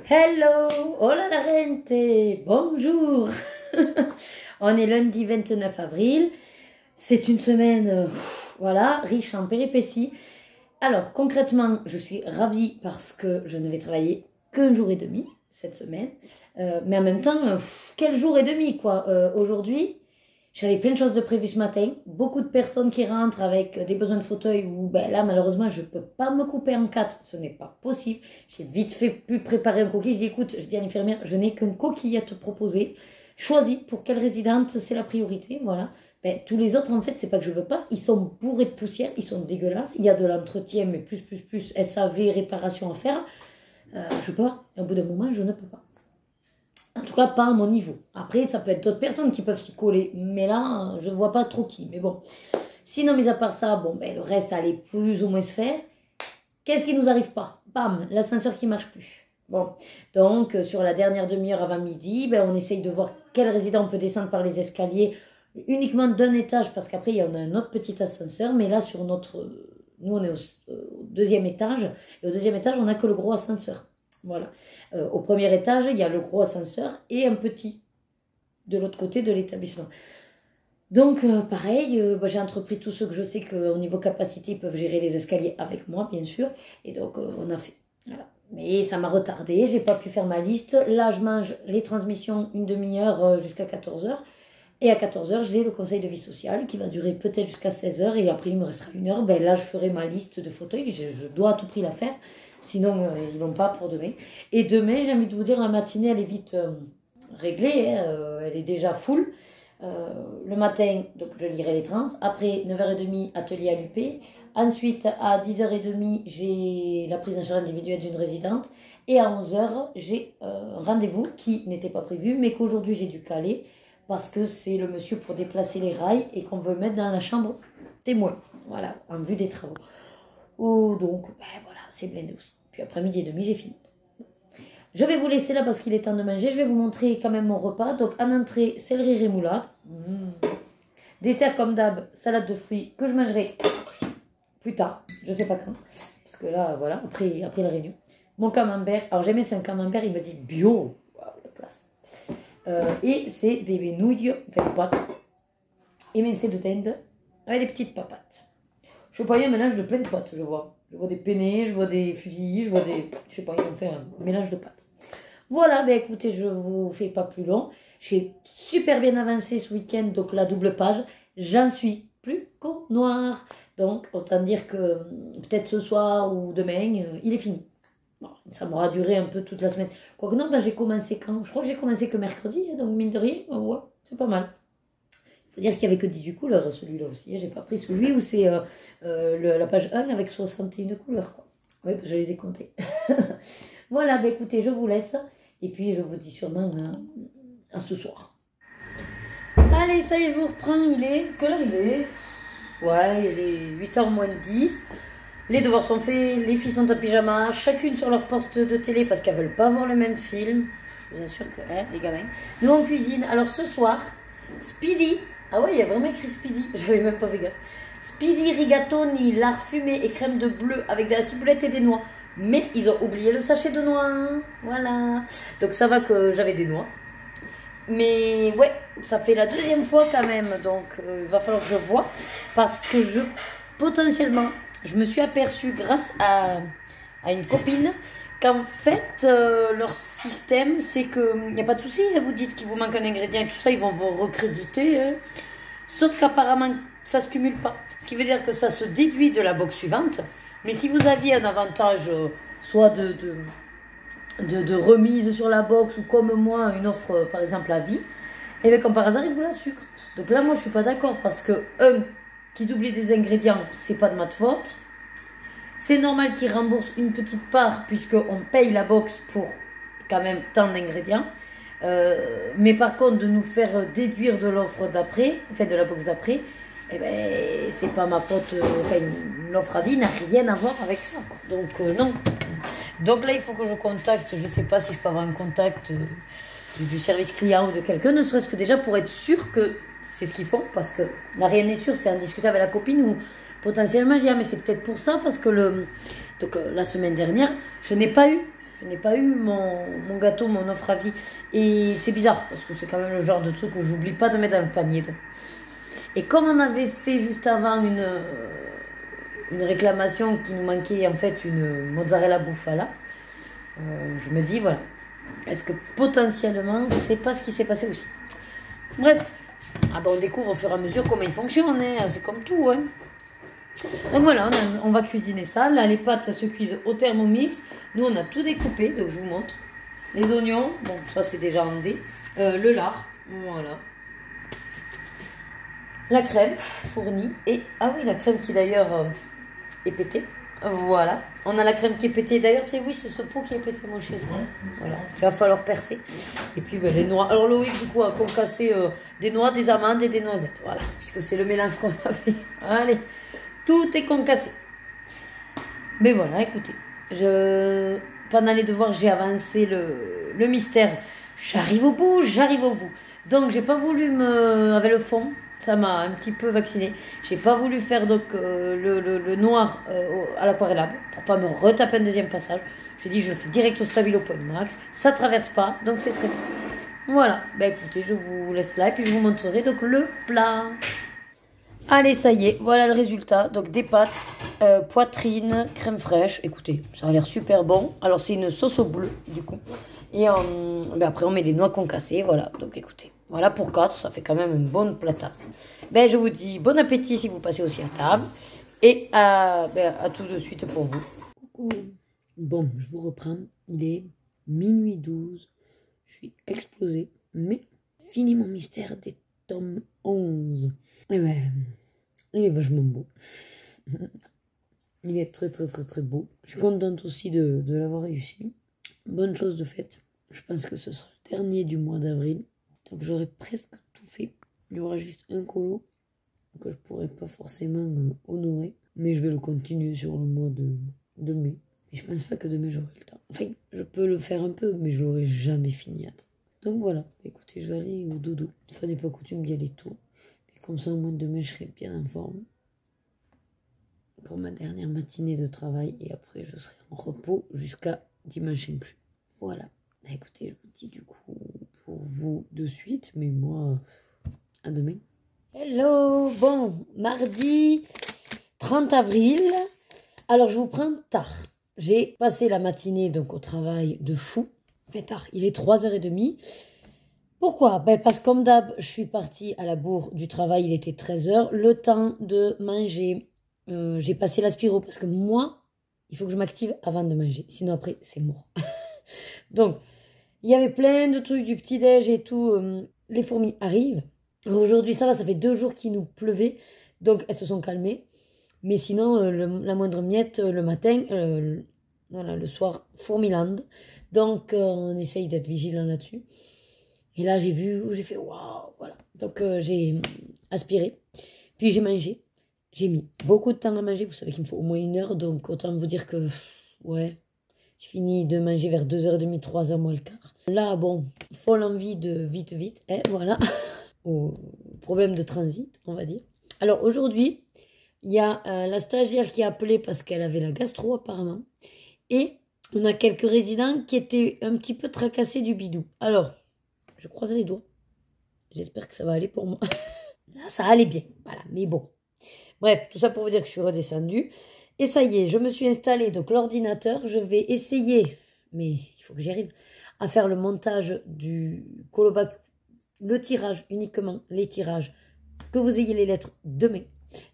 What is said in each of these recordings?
Hello, hola la gente, bonjour. On est lundi 29 avril. C'est une semaine, voilà, riche en péripéties. Alors concrètement, je suis ravie parce que je ne vais travailler qu'un jour et demi cette semaine. Mais en même temps, quel jour et demi quoi. Aujourd'hui, j'avais plein de choses de prévues ce matin. Beaucoup de personnes qui rentrent avec des besoins de fauteuil où ben là, malheureusement, je ne peux pas me couper en quatre. Ce n'est pas possible. J'ai vite fait pu préparer un coquille. Je dis, écoute, je dis à l'infirmière, je n'ai qu'un coquille à te proposer. Choisis pour quelle résidente c'est la priorité. Voilà. Ben, tous les autres, en fait, c'est pas que je veux pas. Ils sont bourrés de poussière. Ils sont dégueulasses. Il y a de l'entretien, mais plus, SAV, réparation à faire. Je peux pas. Au bout d'un moment, je ne peux pas. En tout cas, pas à mon niveau. Après, ça peut être d'autres personnes qui peuvent s'y coller. Mais là, je ne vois pas trop qui. Mais bon. Sinon, mis à part ça, bon, ben, le reste allait plus ou moins se faire. Qu'est-ce qui nous arrive pas? Bam, l'ascenseur qui marche plus. Bon. Donc, sur la dernière demi-heure avant midi, ben, on essaye de voir quel résident on peut descendre par les escaliers uniquement d'un étage. Parce qu'après, il y en a un autre petit ascenseur. Mais là, sur notre... Nous, on est au deuxième étage. Et au deuxième étage, on n'a que le gros ascenseur. Voilà. Au premier étage, il y a le gros ascenseur et un petit de l'autre côté de l'établissement. Donc, pareil, j'ai entrepris tous ceux que je sais qu'au niveau capacité, ils peuvent gérer les escaliers avec moi, bien sûr. Et donc, on a fait. Voilà. Mais ça m'a retardé, j'ai pas pu faire ma liste. Là, je mange les transmissions une demi-heure jusqu'à 14h. Et à 14h, j'ai le conseil de vie sociale qui va durer peut-être jusqu'à 16h. Et après, il me restera une heure. Ben, là, je ferai ma liste de fauteuils. Je dois à tout prix la faire. Sinon, ils l'ont pas pour demain. Et demain, j'ai envie de vous dire, la matinée, elle est vite réglée. Hein, elle est déjà full. Le matin, donc je lirai les trans. Après, 9h30, atelier à l'UP. Ensuite, à 10h30, j'ai la prise en charge individuelle d'une résidente. Et à 11h, j'ai un rendez-vous qui n'était pas prévu, mais qu'aujourd'hui, j'ai dû caler. Parce que c'est le monsieur pour déplacer les rails et qu'on veut mettre dans la chambre témoin. Voilà, en vue des travaux. Oh, donc, ben voilà, c'est blindé aussi. Puis après midi et demi, j'ai fini. Je vais vous laisser là parce qu'il est temps de manger. Je vais vous montrer quand même mon repas. Donc, en entrée, céleri rémoulade. Dessert comme d'hab, salade de fruits que je mangerai plus tard. Je sais pas quand. Parce que là, voilà, après la réunion. Mon camembert. Alors, j'aimais c'est un camembert, il me dit bio. Waouh, la place. Et c'est des nouilles, enfin des pâtes. Émincées de dinde avec des petites papates. Je sais pas, il y a un mélange de plein de pâtes, je vois. Je vois des penne, je vois des fusils, je vois des... Je sais pas, ils ont fait un mélange de pâtes. Voilà, ben écoutez, je vous fais pas plus long. J'ai super bien avancé ce week-end, donc la double page. J'en suis plus qu'au noir. Donc, autant dire que peut-être ce soir ou demain, il est fini. Bon, ça m'aura duré un peu toute la semaine. Quoique non, ben j'ai commencé quand? Je crois que j'ai commencé que mercredi, donc mine de rien, ouais, c'est pas mal. Il faut dire qu'il n'y avait que 18 couleurs, celui-là aussi. J'ai pas pris celui où c'est la page 1 avec 61 couleurs, quoi. Oui, je les ai comptées. Voilà, ben écoutez, je vous laisse. Et puis, je vous dis sûrement à ce soir. Allez, ça y est, je vous reprends. Quelle heure il est? Ouais, il est 8h moins 10. Les devoirs sont faits, les filles sont en pyjama, chacune sur leur poste de télé parce qu'elles veulent pas voir le même film. Je vous assure que, hein, les gamins. Nous, on cuisine. Alors, ce soir, Speedy. Ah ouais, il y a vraiment écrit Speedy. J'avais même pas fait gaffe. Speedy rigatoni, lard fumé et crème de bleu avec de la ciboulette et des noix. Mais ils ont oublié le sachet de noix. Voilà. Donc ça va que j'avais des noix. Mais ouais, ça fait la deuxième fois quand même. Donc il va falloir que je vois. Parce que potentiellement, je me suis aperçue grâce à une copine qu'en fait, leur système, c'est qu'il n'y a pas de souci. Vous dites qu'il vous manque un ingrédient et tout ça, ils vont vous recréditer. Hein. Sauf qu'apparemment, ça ne se cumule pas. Ce qui veut dire que ça se déduit de la box suivante. Mais si vous aviez un avantage, soit de remise sur la box ou comme moi, une offre par exemple à vie, et bien comme par hasard, ils vous la sucrent. Donc là, moi, je ne suis pas d'accord parce que, qu'ils oublient des ingrédients, c'est pas de ma faute. C'est normal qu'ils remboursent une petite part puisqu'on paye la box pour quand même tant d'ingrédients. Mais par contre, de nous faire déduire de l'offre d'après, enfin de la box d'après, eh ben, c'est pas ma faute. Enfin, l'offre à vie n'a rien à voir avec ça. Donc, non. Donc là, il faut que je contacte. Je sais pas si je peux avoir un contact du service client ou de quelqu'un, ne serait-ce que déjà pour être sûr que c'est ce qu'ils font. Parce que là, rien n'est sûr, c'est en discuter avec la copine ou potentiellement, je dis, ah, mais c'est peut-être pour ça, parce que donc, la semaine dernière, je n'ai pas eu Je n'ai pas eu mon gâteau, mon offre à vie. Et c'est bizarre, parce que c'est quand même le genre de truc où j'oublie pas de mettre dans le panier. Donc. Et comme on avait fait juste avant une réclamation qui nous manquait en fait une mozzarella bufala, je me dis voilà, est-ce que potentiellement c'est pas ce qui s'est passé aussi. Bref, on découvre au fur et à mesure comment il fonctionne, hein. C'est comme tout. Hein. Donc voilà, on va cuisiner ça. Là, les pâtes se cuisent au Thermomix. Nous, on a tout découpé, donc je vous montre. Les oignons, bon, ça c'est déjà en dé. Le lard, voilà. La crème fournie. Et, ah oui, la crème qui d'ailleurs est pétée. Voilà. On a la crème qui est pétée. D'ailleurs, c'est ce pot qui est pété, mon chéri. Voilà. Il va falloir percer. Et puis, les noix. Alors, Loïc, du coup, a concassé des noix, des amandes et des noisettes. Voilà. Puisque c'est le mélange qu'on a fait. Allez. Tout est concassé. Mais voilà, écoutez. Pendant les devoirs, j'ai avancé le mystère. J'arrive au bout. Donc, j'ai pas voulu avec le fond. Ça m'a un petit peu vacciné. J'ai pas voulu faire donc le noir à l'aquarellable pour pas me retaper un deuxième passage. J'ai dit je le fais direct au Stabilo Point Max. Ça traverse pas, donc c'est très bien. Voilà. Écoutez, je vous laisse là et puis je vous montrerai donc le plat. Allez, ça y est, voilà le résultat. Donc des pâtes, poitrine, crème fraîche. Écoutez, ça a l'air super bon. Alors c'est une sauce au bleu du coup. Et après on met des noix concassées, voilà. Donc écoutez, voilà pour 4, ça fait quand même une bonne platasse. Je vous dis bon appétit si vous passez aussi à table. Et à tout de suite pour vous. Coucou. Bon, je vous reprends. Il est minuit 12. Je suis explosée. Mais fini mon mystère des tomes 11. Il est vachement beau. Il est très très très très beau. Je suis contente aussi de l'avoir réussi. Bonne chose de faite. Je pense que ce sera le dernier du mois d'avril. Donc j'aurai presque tout fait. Il y aura juste un colo que je pourrais pas forcément honorer. Mais je vais le continuer sur le mois de mai. Mais je pense pas que demain j'aurai le temps. Enfin, je peux le faire un peu, mais je l'aurai jamais fini à temps. Donc voilà. Écoutez, je vais aller au dodo. Une fois n'est pas coutume d'y aller tôt. Mais comme ça, au moins demain, je serai bien en forme. Pour ma dernière matinée de travail. Et après, je serai en repos jusqu'à dimanche inclus. Voilà. Écoutez, je vous dis du coup pour vous de suite, mais moi, à demain. Hello, bon, mardi 30 avril. Alors, je vous prends tard. J'ai passé la matinée donc au travail de fou. Fait tard, il est 3h30. Pourquoi? Parce que comme d'hab, je suis partie à la bourre du travail, il était 13h. Le temps de manger, j'ai passé l'aspiro parce que moi, il faut que je m'active avant de manger. Sinon après, c'est mort. Donc, il y avait plein de trucs du petit-déj et tout. Les fourmis arrivent. Aujourd'hui, ça va, ça fait 2 jours qu'il nous pleuvait. Donc, elles se sont calmées. Mais sinon, la moindre miette le matin, voilà, le soir, fourmiland. Donc, on essaye d'être vigilant là-dessus. Et là, j'ai fait waouh, voilà. Donc, j'ai aspiré. Puis, j'ai mangé. J'ai mis beaucoup de temps à manger. Vous savez qu'il me faut au moins 1 heure. Donc, autant vous dire que, ouais. J'ai fini de manger vers 2h30, 3h moins le quart. Là, bon, folle envie de vite, hein, voilà. Au problème de transit, on va dire. Alors, aujourd'hui, il y a la stagiaire qui a appelé parce qu'elle avait la gastro, apparemment. Et on a quelques résidents qui étaient un petit peu tracassés du bidou. Alors, je croise les doigts. J'espère que ça va aller pour moi. Là, ça allait bien, voilà, mais bon. Bref, tout ça pour vous dire que je suis redescendue. Et ça y est, je me suis installée, donc l'ordinateur, je vais essayer, mais il faut que j'y arrive, à faire le montage du colobac, le tirage, uniquement les tirages, que vous ayez les lettres demain.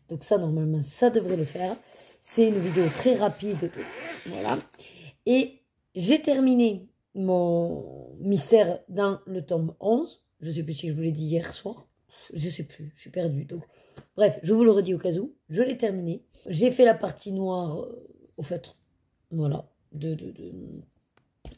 Donc ça, normalement, ça devrait le faire. C'est une vidéo très rapide, voilà. Et j'ai terminé mon mystère dans le tome 11. Je ne sais plus si je vous l'ai dit hier soir. Je ne sais plus, je suis perdue. Donc, bref, je vous le redis au cas où, je l'ai terminé. J'ai fait la partie noire au feutre, voilà, de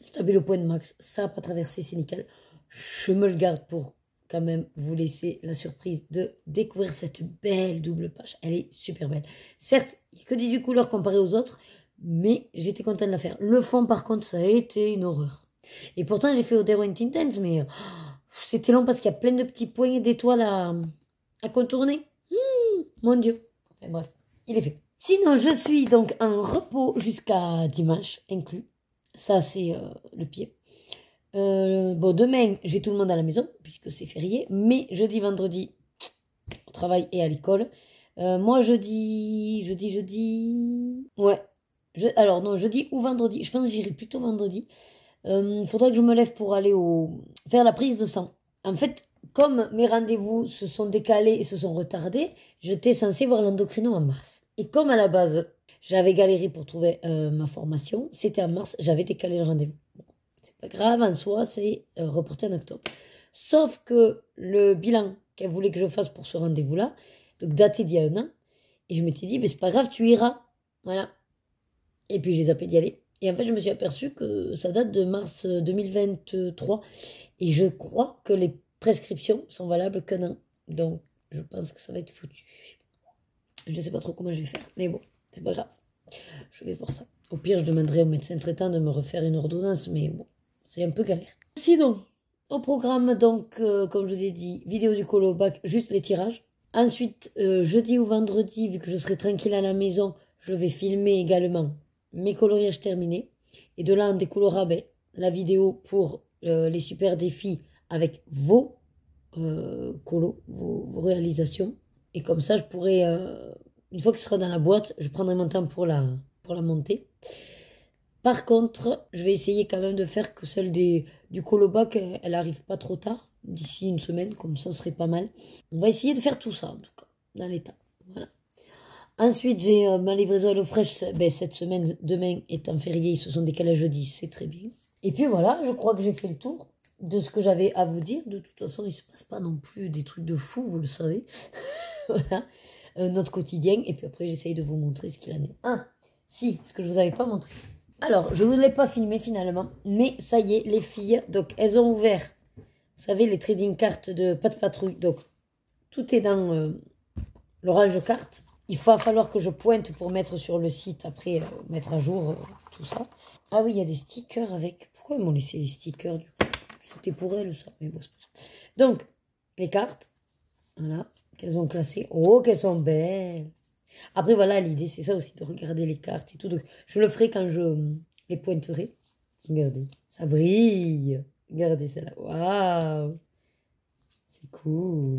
Stabilo Point Max, ça n'a pas traversé, c'est nickel. Je me le garde pour quand même vous laisser la surprise de découvrir cette belle double page. Elle est super belle. Certes, il n'y a que 18 couleurs comparées aux autres, mais j'étais contente de la faire. Le fond, par contre, ça a été une horreur. Et pourtant, j'ai fait au Derwent Intense, mais c'était long parce qu'il y a plein de petits points d'étoiles à contourner. Mon Dieu. Enfin, bref. Il est fait. Sinon, je suis donc en repos jusqu'à dimanche inclus. Ça, c'est le pied. Bon, demain, j'ai tout le monde à la maison, puisque c'est férié. Mais jeudi, vendredi, au travail et à l'école. Moi, jeudi... Ouais. Alors, non, jeudi ou vendredi. Je pense que j'irai plutôt vendredi. Il faudrait que je me lève pour aller faire la prise de sang. En fait, comme mes rendez-vous se sont décalés et se sont retardés, j'étais censée voir l'endocrino en mars. Et comme à la base, j'avais galéré pour trouver ma formation, c'était en mars, j'avais décalé le rendez-vous. Bon, c'est pas grave, en soi, c'est reporté en octobre. Sauf que le bilan qu'elle voulait que je fasse pour ce rendez-vous-là, donc daté d'il y a un an, et je m'étais dit, mais c'est pas grave, tu iras. Voilà. Et puis j'ai zappé d'y aller. Et en fait, je me suis aperçue que ça date de mars 2023. Et je crois que les prescriptions sont valables qu'un an. Donc, je pense que ça va être foutu. Je ne sais pas trop comment je vais faire. Mais bon, c'est pas grave. Je vais voir ça. Au pire, je demanderai au médecin traitant de me refaire une ordonnance. Mais bon, c'est un peu galère. Sinon, au programme, donc, comme je vous ai dit, vidéo du colo au bac, juste les tirages. Ensuite, jeudi ou vendredi, vu que je serai tranquille à la maison, je vais filmer également mes coloriages terminés. Et de là, on découlera la vidéo pour les super défis avec vos colos, vos réalisations. Et comme ça, je pourrai, une fois que ce sera dans la boîte, je prendrai mon temps pour la monter. Par contre, je vais essayer quand même de faire que celle du colo-bac, elle arrive pas trop tard, d'ici une semaine, comme ça, ce serait pas mal. On va essayer de faire tout ça, en tout cas, dans l'état. Voilà. Ensuite, j'ai ma livraison HelloFresh cette semaine, demain étant férié, ils se sont décalés à jeudi, c'est très bien. Et puis voilà, je crois que j'ai fait le tour de ce que j'avais à vous dire. De toute façon, il ne se passe pas non plus des trucs de fou, vous le savez. Voilà, notre quotidien. Et puis après, j'essaye de vous montrer ce qu'il en est. Ah, si, ce que je ne vous avais pas montré. Alors, je ne vous l'ai pas filmé finalement, mais ça y est, les filles, donc elles ont ouvert, vous savez, les trading cartes de Pat Patrouille. Donc, tout est dans l'orange carte. Il va falloir que je pointe pour mettre sur le site, après mettre à jour tout ça. Ah oui, il y a des stickers avec... Pourquoi ils m'ont laissé les stickers du coup? C'était pour elles ça, mais bon, c'est pas grave. Donc, les cartes, voilà, qu'elles ont classées. Oh, qu'elles sont belles. Après, voilà, l'idée, c'est ça aussi, de regarder les cartes et tout. Donc, je le ferai quand je les pointerai. Regardez, ça brille. Regardez celle-là. Waouh. C'est cool.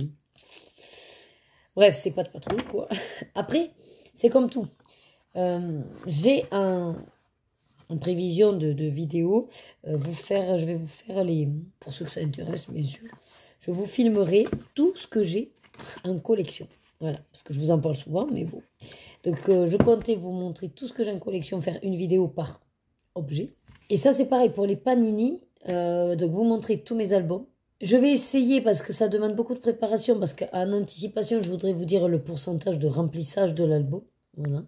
Bref, c'est pas de patrouille, quoi. Après, c'est comme tout. J'ai en prévision de vidéo, je vais vous faire les... Pour ceux que ça intéresse, bien sûr. Je vous filmerai tout ce que j'ai en collection. Voilà, parce que je vous en parle souvent, mais bon. Donc, je comptais vous montrer tout ce que j'ai en collection, faire une vidéo par objet. Et ça, c'est pareil pour les panini. Donc, vous montrer tous mes albums. Je vais essayer, parce que ça demande beaucoup de préparation, parce qu'en anticipation, je voudrais vous dire le pourcentage de remplissage de l'album. Voilà.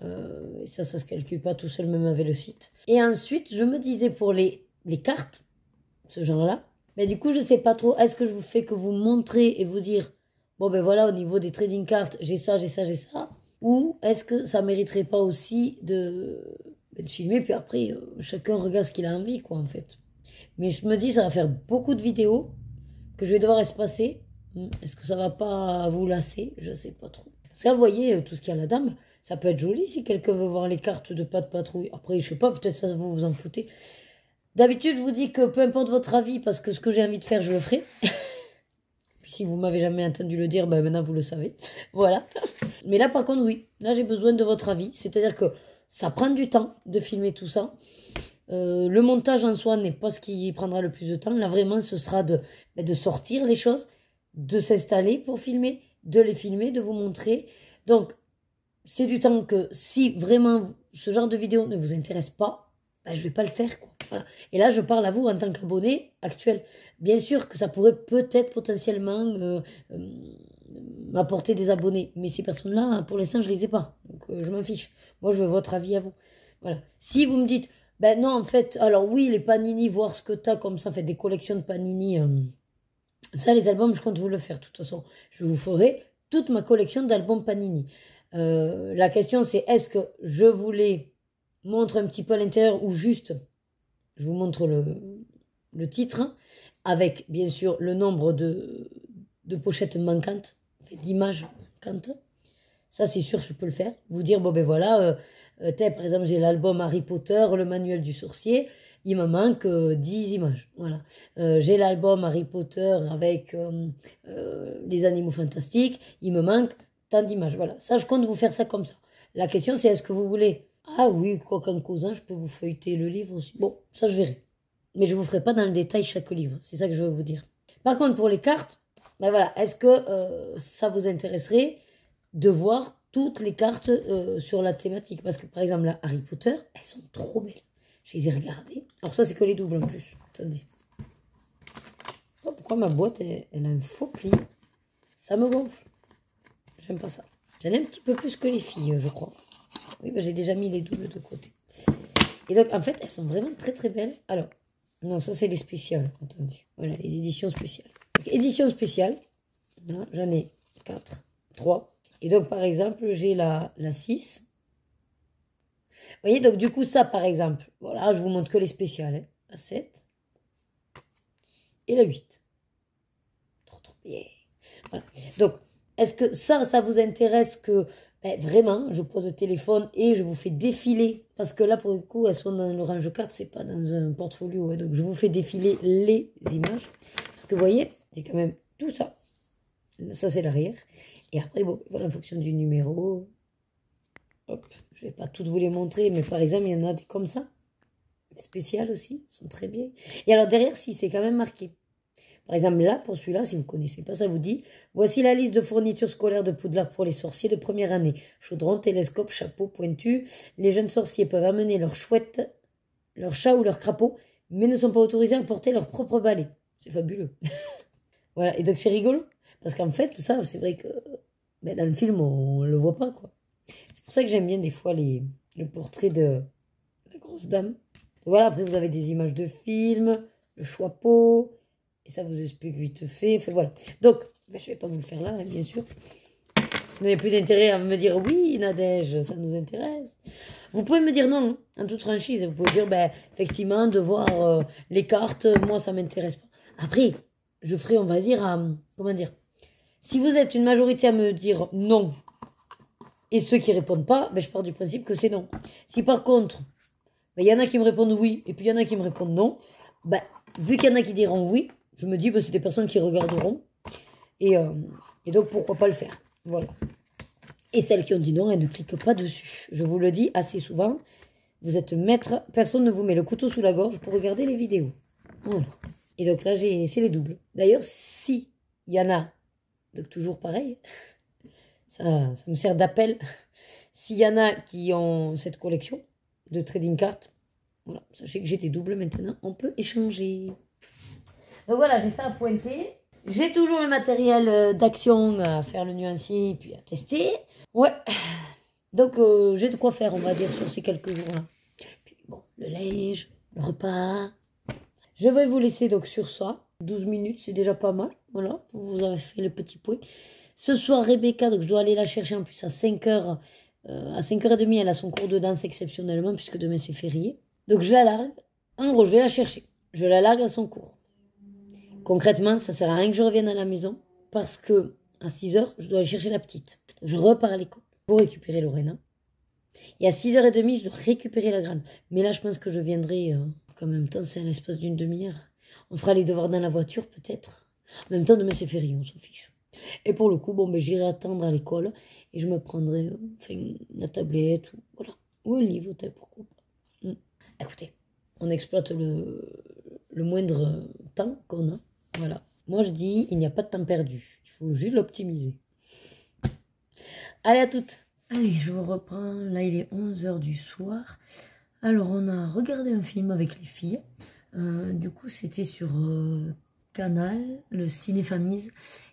Et ça se calcule pas tout seul, même avec le site. Et ensuite, je me disais pour les cartes, ce genre-là, mais du coup, je sais pas trop, est-ce que je vous fais que vous montrer et vous dire, bon ben voilà, au niveau des trading cards, j'ai ça, j'ai ça, j'ai ça, ou est-ce que ça mériterait pas aussi de filmer, puis après, chacun regarde ce qu'il a envie, quoi, en fait. Mais je me dis, ça va faire beaucoup de vidéos que je vais devoir espacer. Est-ce que ça va pas vous lasser? Je sais pas trop. Parce que vous voyez, tout ce qu'il y a là-dedans, ça peut être joli si quelqu'un veut voir les cartes de Pat Patrouille. Après, je sais pas, peut-être ça vous en foutez. D'habitude, je vous dis que peu importe votre avis, parce que ce que j'ai envie de faire, je le ferai. Puis si vous m'avez jamais entendu le dire, ben maintenant vous le savez. Voilà. Mais là, par contre, oui. Là, j'ai besoin de votre avis. C'est-à-dire que ça prend du temps de filmer tout ça. Le montage en soi n'est pas ce qui prendra le plus de temps. Là, vraiment, ce sera de sortir les choses, de s'installer pour filmer, de les filmer, de vous montrer. Donc, c'est du temps que si vraiment ce genre de vidéo ne vous intéresse pas, ben, je ne vais pas le faire, quoi. Voilà. Et là, je parle à vous en tant qu'abonné actuel. Bien sûr que ça pourrait peut-être potentiellement m'apporter des abonnés. Mais ces personnes-là, pour l'instant, je ne les ai pas. Donc, je m'en fiche. Moi, je veux votre avis à vous. Voilà. Si vous me dites... Ben non, en fait, alors oui, les panini, voir ce que t'as comme ça, faites des collections de panini. Ça, les albums, je compte vous le faire. De toute façon, je vous ferai toute ma collection d'albums panini. La question, c'est est-ce que je vous les montre un petit peu à l'intérieur ou juste, je vous montre le titre, avec, bien sûr, le nombre de pochettes manquantes, d'images manquantes. Ça, c'est sûr, je peux le faire. Vous dire, bon, ben voilà... Par exemple, j'ai l'album Harry Potter, le manuel du sorcier. Il me manque 10 images. Voilà. J'ai l'album Harry Potter avec les animaux fantastiques. Il me manque tant d'images. Voilà. Ça, je compte vous faire ça comme ça. La question, c'est est-ce que vous voulez... Ah oui, quoi qu'en causant, je peux vous feuilleter le livre aussi. Bon, ça, je verrai. Mais je ne vous ferai pas dans le détail chaque livre. C'est ça que je veux vous dire. Par contre, pour les cartes, ben voilà, est-ce que ça vous intéresserait de voir toutes les cartes sur la thématique? Parce que, par exemple, là, Harry Potter, elles sont trop belles. Je les ai regardées. Alors ça, c'est que les doubles en plus. Attendez. Oh, pourquoi ma boîte, elle a un faux pli? Ça me gonfle. J'aime pas ça. J'en ai un petit peu plus que les filles, je crois. Oui, ben, j'ai déjà mis les doubles de côté. Et donc, en fait, elles sont vraiment très, très belles. Alors, non, ça, c'est les spéciales. Attendez. Voilà, les éditions spéciales. Donc, édition spéciale. Voilà, j'en ai 4, 3. Et donc, par exemple, j'ai la 6. Vous voyez, donc du coup, ça, par exemple, voilà, je vous montre que les spéciales. Hein. La 7 et la 8. Trop, trop bien. Voilà. Donc, est-ce que ça vous intéresse que, ben, vraiment, je pose le téléphone et je vous fais défiler, parce que là, pour le coup, elles sont dans le range carte, c'est pas dans un portfolio. Hein. Donc, je vous fais défiler les images. Parce que, vous voyez, c'est quand même tout ça. Ça, c'est l'arrière. Et après, bon, voilà, en fonction du numéro... Hop, je ne vais pas toutes vous les montrer, mais par exemple, il y en a des comme ça. Spéciales aussi, sont très bien. Et alors derrière, si, c'est quand même marqué. Par exemple, là, pour celui-là, si vous ne connaissez pas, ça vous dit « Voici la liste de fournitures scolaires de Poudlard pour les sorciers de première année. Chaudron, télescope, chapeau, pointu. Les jeunes sorciers peuvent amener leur chouette, leur chat ou leur crapaud, mais ne sont pas autorisés à porter leur propre balai. » C'est fabuleux. Voilà, et donc c'est rigolo. Parce qu'en fait, ça, c'est vrai que ben, dans le film, on ne le voit pas, quoi. C'est pour ça que j'aime bien des fois le portrait de la grosse dame. Voilà, après vous avez des images de films, le chapeau, et ça vous explique vite fait. Enfin voilà. Donc, ben, je ne vais pas vous le faire là, hein, bien sûr. Sinon, il n'y a plus d'intérêt à me dire oui, Nadège, ça nous intéresse. Vous pouvez me dire non, hein, en toute franchise. Vous pouvez dire, ben, effectivement, de voir les cartes, moi, ça ne m'intéresse pas. Après, je ferai, on va dire, comment dire, si vous êtes une majorité à me dire non, et ceux qui ne répondent pas, ben, je pars du principe que c'est non. Si par contre, ben, y en a qui me répondent oui, et puis il y en a qui me répondent non, ben, vu qu'il y en a qui diront oui, je me dis que ben, c'est des personnes qui regarderont. Et donc, pourquoi pas le faire. Voilà. Et celles qui ont dit non, elles ne cliquent pas dessus. Je vous le dis assez souvent, vous êtes maître, personne ne vous met le couteau sous la gorge pour regarder les vidéos. Voilà. Et donc là, c'est les doubles. D'ailleurs, si il y en a, donc toujours pareil, ça me sert d'appel. S'il y en a qui ont cette collection de trading cards, voilà, sachez que j'ai des doubles maintenant, on peut échanger. Donc voilà, j'ai ça à pointer. J'ai toujours le matériel d'action à faire le nuancier et puis à tester. Ouais, donc j'ai de quoi faire, on va dire, sur ces quelques jours-là. Puis bon, le linge, le repas. Je vais vous laisser donc sur ça. 12 minutes, c'est déjà pas mal. Voilà, vous avez fait le petit point. Ce soir, Rebecca, donc je dois aller la chercher en plus à 5h. À 5h30, elle a son cours de danse exceptionnellement, puisque demain c'est férié. Donc je la largue. En gros, je vais la chercher. Je la largue à son cours. Concrètement, ça ne sert à rien que je revienne à la maison, parce que à 6h, je dois aller chercher la petite. Donc je repars à l'école pour récupérer Lorena. Et à 6h30, je dois récupérer la grande. Mais là, je pense que je viendrai, en même temps, c'est à l'espace d'une demi-heure. On fera les devoirs dans la voiture, peut-être. En même temps, demain c'est férié, on s'en fiche. Et pour le coup, bon, ben, j'irai attendre à l'école et je me prendrai la tablette ou un livre, pourquoi pas. Écoutez, on exploite le moindre temps qu'on a. Voilà. Moi, je dis, il n'y a pas de temps perdu. Il faut juste l'optimiser. Allez, à toutes. Allez, je vous reprends. Là, il est 11h du soir. Alors, on a regardé un film avec les filles. Du coup, c'était sur Canal, le Ciné-Famille.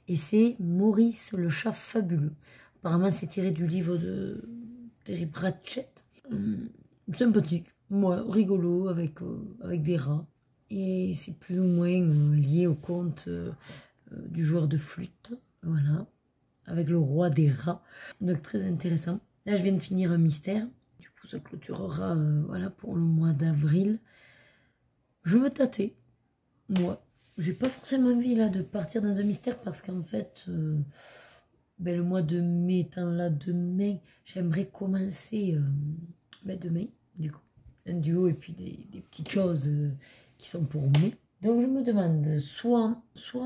Et c'est Maurice le chat fabuleux. Apparemment, c'est tiré du livre de Terry Pratchett. Sympathique, moi, rigolo, avec des rats. Et c'est plus ou moins lié au conte du joueur de flûte. Voilà. Avec le roi des rats. Donc, très intéressant. Là, je viens de finir un mystère. Du coup, ça clôturera voilà, pour le mois d'avril. Je me tâtais. Moi. J'ai pas forcément envie là de partir dans un mystère parce qu'en fait, ben, le mois de mai étant là demain, j'aimerais commencer demain, du coup. Un duo et puis des petites choses qui sont pour mai. Donc je me demande, soit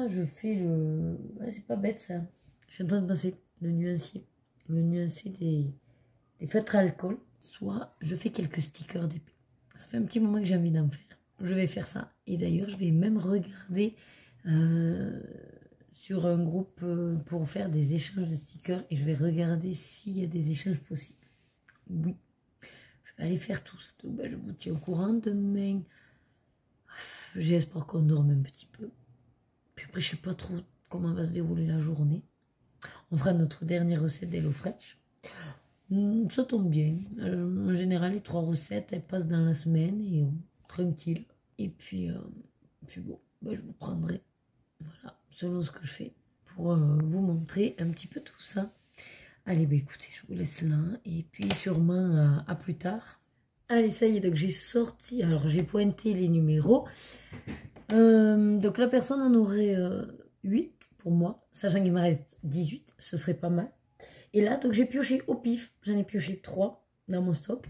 je fais le... Ouais, c'est pas bête ça. Je suis en train de passer le nuancier. Le nuancier des feutres à alcool. Soit je fais quelques stickers d'épée. Ça fait un petit moment que j'ai envie d'en faire. Je vais faire ça. Et d'ailleurs, je vais même regarder sur un groupe pour faire des échanges de stickers. Et je vais regarder s'il y a des échanges possibles. Oui. Je vais aller faire tout ça. Donc, je vous tiens au courant demain. J'ai espoir qu'on dorme un petit peu. Puis après, je sais pas trop comment va se dérouler la journée. On fera notre dernière recette d'HelloFresh. Ça tombe bien. En général, les 3 recettes, elles passent dans la semaine et tranquille. Et puis bon, je vous prendrai, voilà, selon ce que je fais, pour vous montrer un petit peu tout ça. Allez, écoutez, je vous laisse là. Et puis sûrement à plus tard. Allez, ça y est, donc j'ai sorti, alors j'ai pointé les numéros. Donc la personne en aurait 8 pour moi, sachant qu'il me reste 18, ce serait pas mal. Et là, donc j'ai pioché au pif, j'en ai pioché 3 dans mon stock.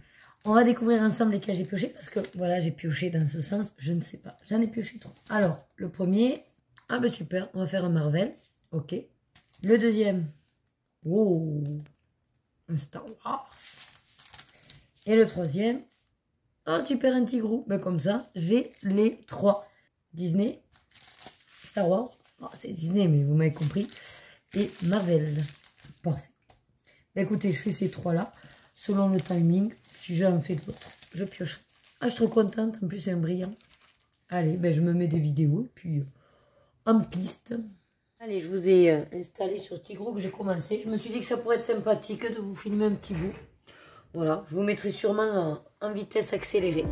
On va découvrir ensemble lesquels j'ai pioché, parce que voilà, j'ai pioché dans ce sens, je ne sais pas. J'en ai pioché 3. Alors, le premier, ah ben super, on va faire un Marvel, ok. Le deuxième, oh, un Star Wars. Et le troisième, oh super, un Tigrou. Ben comme ça, j'ai les 3. Disney, Star Wars, oh, c'est Disney mais vous m'avez compris, et Marvel. Parfait. Ben écoutez, je fais ces 3 là, selon le timing, si j'en fais d'autres, je piocherai. Ah, je suis trop contente, en plus c'est un brillant. Allez, ben je me mets des vidéos, et puis en piste. Allez, je vous ai installé sur Tigrou que j'ai commencé. Je me suis dit que ça pourrait être sympathique de vous filmer un petit bout. Voilà, je vous mettrai sûrement en vitesse accélérée.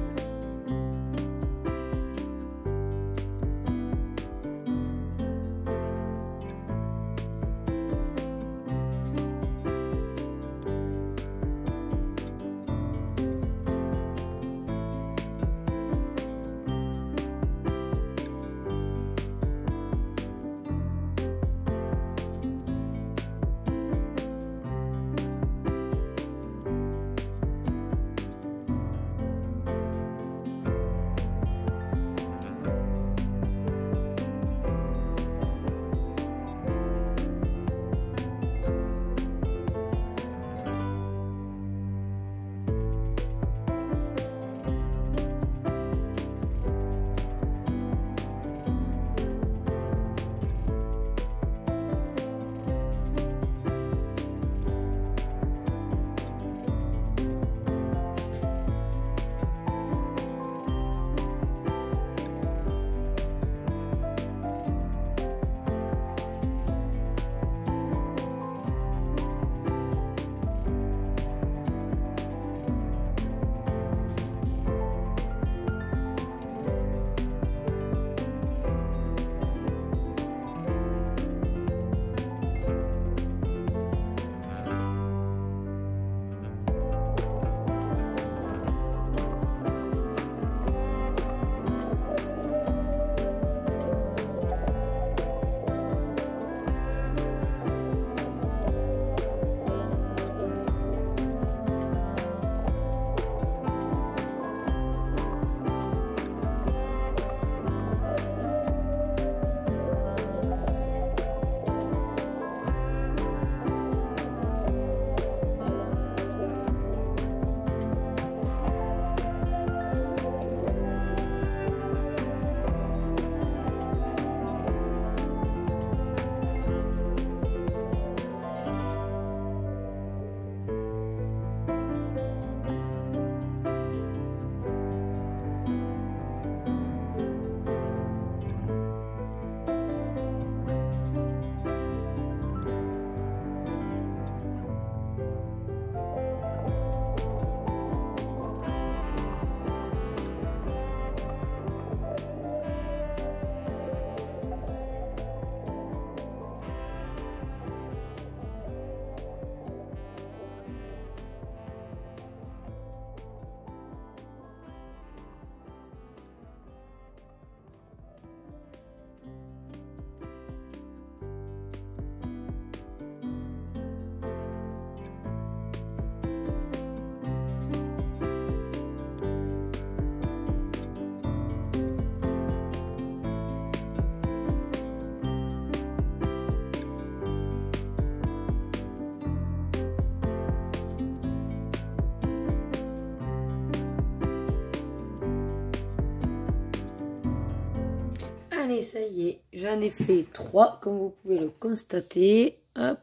Allez, ça y est, j'en ai fait 3, comme vous pouvez le constater. Hop,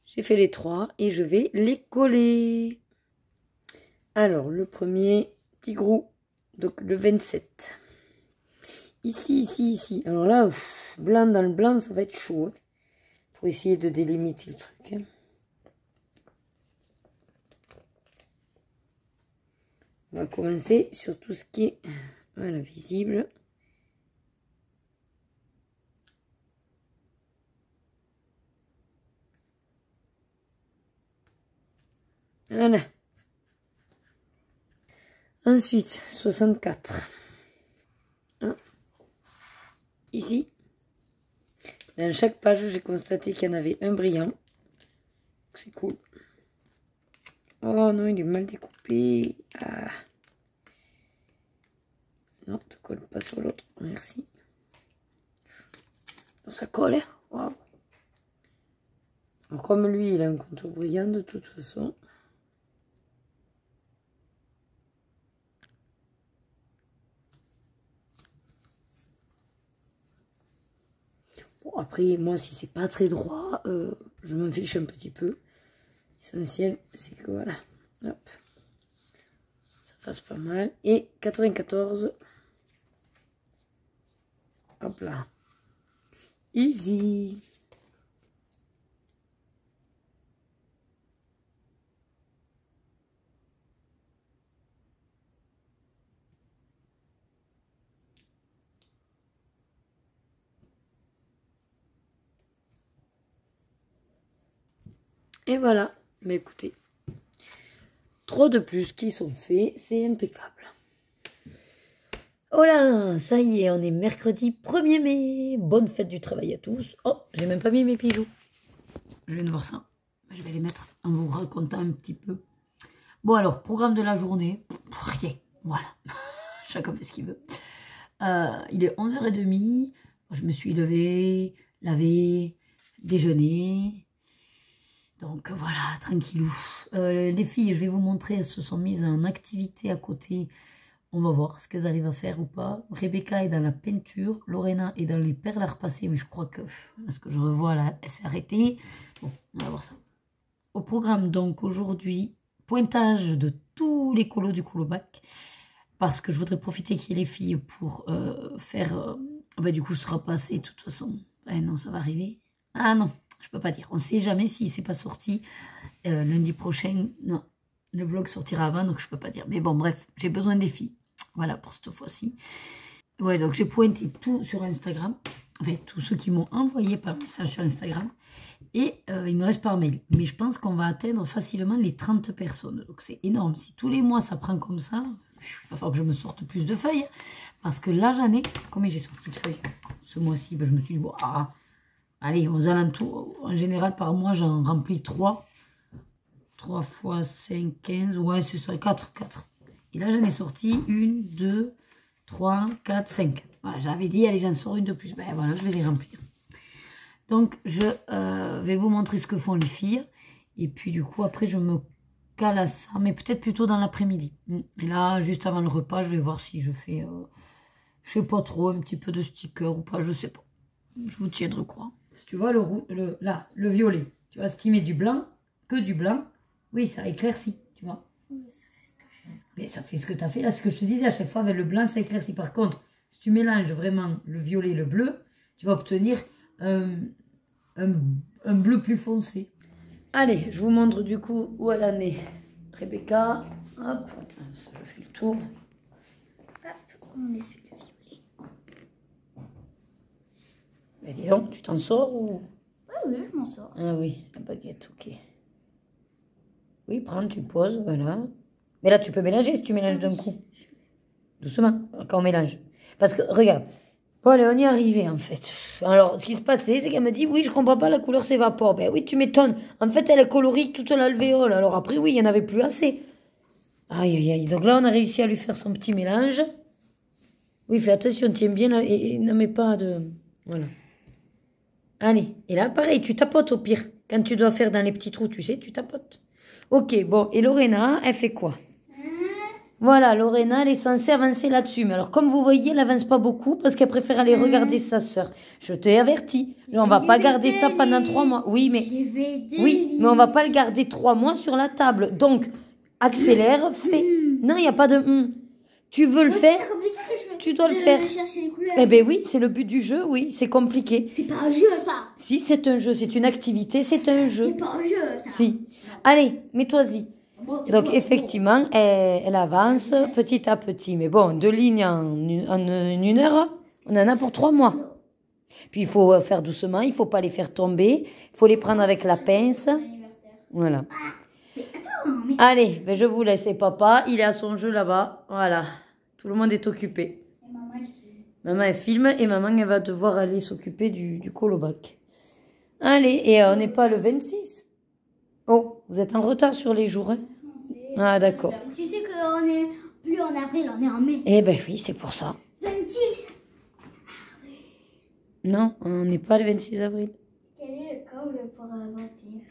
j'ai fait les 3 et je vais les coller. Alors, le premier, petit gros, donc le 27. Ici, ici, ici. Alors là, blanc dans le blanc, ça va être chaud. Hein, pour essayer de délimiter le truc. Hein. On va commencer sur tout ce qui est voilà, visible. Voilà. Ensuite, 64. Hein. Ici. Dans chaque page, j'ai constaté qu'il y en avait un brillant. C'est cool. Oh non, il est mal découpé. Ah. Non, ça colle pas sur l'autre. Merci. Ça colle, hein. Wow. Alors, comme lui, il a un contour brillant de toute façon. Bon, après, moi, si c'est pas très droit, je m'en fiche un petit peu. L'essentiel, c'est que voilà. Hop. Ça fasse pas mal. Et 94. Hop là. Easy. Et voilà. Mais écoutez, 3 de plus qui sont faits, c'est impeccable. Oh là, ça y est, on est mercredi 1er mai. Bonne fête du travail à tous. Oh, j'ai même pas mis mes bijoux. Je viens de voir ça. Je vais les mettre en vous racontant un petit peu. Bon alors, programme de la journée. Rien, voilà. Chacun fait ce qu'il veut. Il est 11h30. Je me suis levée, lavé, déjeuné. Donc voilà, tranquillou. Les filles, je vais vous montrer, elles se sont mises en activité à côté. On va voir ce qu'elles arrivent à faire ou pas. Rebecca est dans la peinture. Lorena est dans les perles à repasser. Mais je crois que, ce que je revois là, elle s'est arrêtée. Bon, on va voir ça. Au programme, donc, aujourd'hui, pointage de tous les colos du colobac. Parce que je voudrais profiter qu'il y ait les filles pour faire... bah, du coup, ce sera passé de toute façon. Non, ça va arriver. Ah non, je peux pas dire. On ne sait jamais si c'est pas sorti lundi prochain. Non, le vlog sortira avant, donc je peux pas dire. Mais bon, bref, j'ai besoin des filles. Voilà pour cette fois-ci. Ouais, donc j'ai pointé tout sur Instagram. Enfin, tous ceux qui m'ont envoyé par message sur Instagram. Et il me reste par mail. Mais je pense qu'on va atteindre facilement les 30 personnes. Donc c'est énorme. Si tous les mois ça prend comme ça, il va falloir que je me sorte plus de feuilles. Parce que là, j'en ai... Combien j'ai sorti de feuilles ce mois-ci? Ben, je me suis dit, bon, allez, aux alentours, en général, par mois, j'en remplis 3. 3 fois 5, 15. Ouais, c'est ça, 4. Et là, j'en ai sorti 1, 2, 3, 4, 5. Voilà, j'avais dit, allez, j'en sors une de plus. Ben voilà, je vais les remplir. Donc, je vais vous montrer ce que font les filles. Et puis, du coup, après, je me cale à ça. Mais peut-être plutôt dans l'après-midi. Et là, juste avant le repas, je vais voir si je fais, je sais pas trop, un petit peu de sticker ou pas. Je sais pas. Je vous tiendrai quoi. Si tu vois, là, le violet. Tu vois, si tu mets du blanc, que du blanc, oui, ça éclaircit, tu vois. Oui, ça fait ce que j'ai. Mais ça fait ce que tu as fait. Là, ce que je te disais à chaque fois, avec le blanc, ça éclaircit. Par contre, si tu mélanges vraiment le violet et le bleu, tu vas obtenir un bleu plus foncé. Allez, je vous montre du coup où elle en est. Rebecca, hop, attends, je fais le tour. Hop, on essuie le violet. Mais dis donc, tu t'en sors ou... Oui, je m'en sors. Ah oui, la baguette, ok. Oui, prends, tu poses, voilà. Mais là, tu peux mélanger si tu mélanges d'un coup. Doucement, quand on mélange. Parce que, regarde. Bon, allez, on y est arrivé, en fait. Alors, ce qui se passait, c'est qu'elle me dit, oui, je comprends pas, la couleur s'évapore. Ben oui, tu m'étonnes. En fait, elle est colorique toute l'alvéole. Alors après, oui, il n'y en avait plus assez. Aïe, aïe, aïe. Donc là, on a réussi à lui faire son petit mélange. Oui, fais attention, tiens bien là, et ne mets pas de... Voilà. Allez, et là, pareil, tu tapotes au pire. Quand tu dois faire dans les petits trous, tu sais, tu tapotes. Ok, bon, et Lorena, elle fait quoi? Voilà, Lorena, elle est censée avancer là-dessus. Mais alors, comme vous voyez, elle n'avance pas beaucoup parce qu'elle préfère aller regarder sa sœur. Je t'ai averti. On va pas garder ça pendant 3 mois. Oui, mais on va pas le garder 3 mois sur la table. Donc, accélère, fais. Non, il n'y a pas de... Tu veux le faire, tu dois le faire. Eh bien oui, c'est le but du jeu, oui, c'est compliqué. C'est pas un jeu, ça. Si, c'est un jeu, c'est une activité, c'est un jeu. C'est pas un jeu, ça. Si. Allez, mets-toi-y. Donc, effectivement, elle avance petit à petit. Mais bon, 2 lignes en une heure, on en a pour 3 mois. Puis, il faut faire doucement, il ne faut pas les faire tomber. Il faut les prendre avec la pince. Voilà. Allez, ben je vous laisse. Et papa, il est à son jeu là-bas. Voilà. Tout le monde est occupé. Maman, elle filme et maman, elle va devoir aller s'occuper du colobac. Allez, et on n'est pas le 26. Oh, vous êtes en retard sur les jours, hein? Ah, d'accord. Tu sais qu'on est plus en avril, on est en mai. Eh ben oui, c'est pour ça. 26. Non, on n'est pas le 26 avril. Quel est le câble pour un vampire?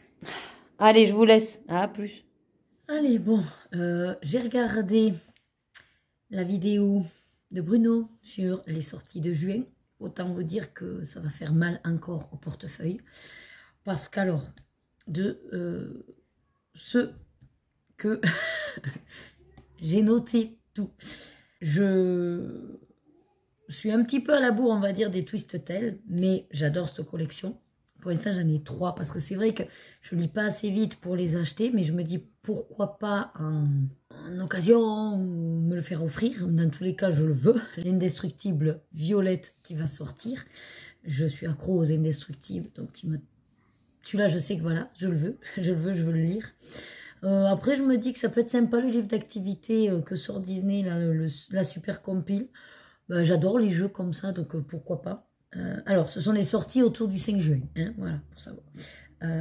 Allez, je vous laisse. À plus. Allez, bon, j'ai regardé la vidéo de Bruno sur les sorties de juin. Autant vous dire que ça va faire mal encore au portefeuille. Parce qu'alors, de ce que j'ai noté tout. Je suis un petit peu à la bourre, on va dire, des Twist Tales, mais j'adore cette collection. Pour l'instant, j'en ai 3 parce que c'est vrai que je ne lis pas assez vite pour les acheter, mais je me dis pourquoi pas en occasion me le faire offrir. Dans tous les cas, je le veux. L'indestructible Violette qui va sortir. Je suis accro aux indestructibles, donc celui-là, je sais que voilà, je le veux, je veux le lire. Après, je me dis que ça peut être sympa le livre d'activité que sort Disney, là, la super compile. Ben, j'adore les jeux comme ça, donc pourquoi pas. Alors, ce sont les sorties autour du 5 juin, hein, voilà, pour savoir.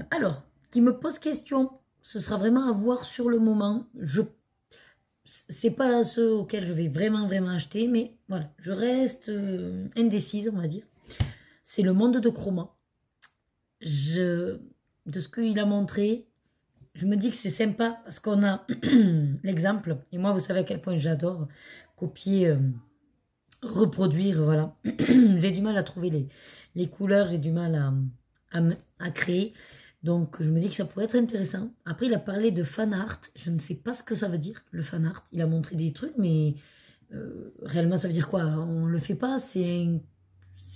Alors, qui me pose question, ce sera vraiment à voir sur le moment. C'est pas ceux auxquels je vais vraiment acheter, mais voilà, je reste indécise, on va dire. C'est le monde de Chroma. De ce qu'il a montré, je me dis que c'est sympa parce qu'on a l'exemple. Et moi, vous savez à quel point j'adore copier, reproduire, voilà. J'ai du mal à trouver les couleurs, j'ai du mal à créer. Donc, je me dis que ça pourrait être intéressant. Après, il a parlé de fan art. Je ne sais pas ce que ça veut dire, le fan art. Il a montré des trucs, mais réellement, ça veut dire quoi? On le fait pas, c'est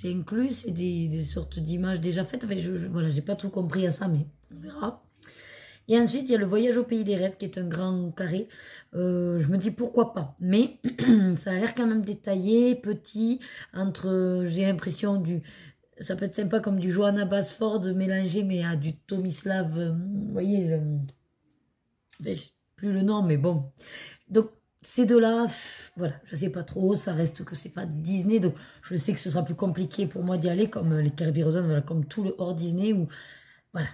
inclus, c'est des sortes d'images déjà faites. Enfin, voilà, j'ai pas tout compris à ça, mais on verra. Et ensuite, il y a le voyage au pays des rêves qui est un grand carré. Je me dis pourquoi pas. Mais ça a l'air quand même détaillé, petit, j'ai l'impression ça peut être sympa comme du Johanna Basford mélangé, mais à du Tomislav, vous voyez, plus le nom, mais bon. Donc, ces deux-là, voilà, je sais pas trop, ça reste que c'est pas Disney, donc je sais que ce sera plus compliqué pour moi d'y aller, comme les Caribbean Rosen, voilà, comme tout le hors Disney, où, voilà,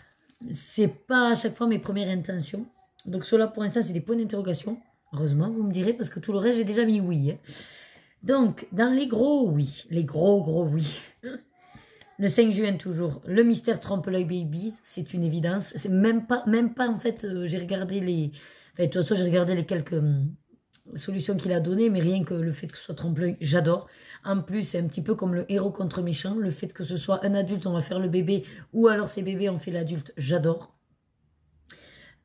c'est pas à chaque fois mes premières intentions. Donc cela pour l'instant c'est des points d'interrogation. Heureusement vous me direz parce que tout le reste j'ai déjà mis oui. Hein. Donc dans les gros oui, les gros oui. Le 5 juin toujours, le mystère trompe-l'œil Babies, c'est une évidence. C'est même pas en fait, j'ai regardé enfin de toute façon j'ai regardé les quelques solutions qu'il a données, mais rien que le fait que ce soit trompe-l'œil, j'adore. En plus, c'est un petit peu comme le héros contre méchant. Le fait que ce soit un adulte, on va faire le bébé, ou alors c'est bébé, on fait l'adulte, j'adore.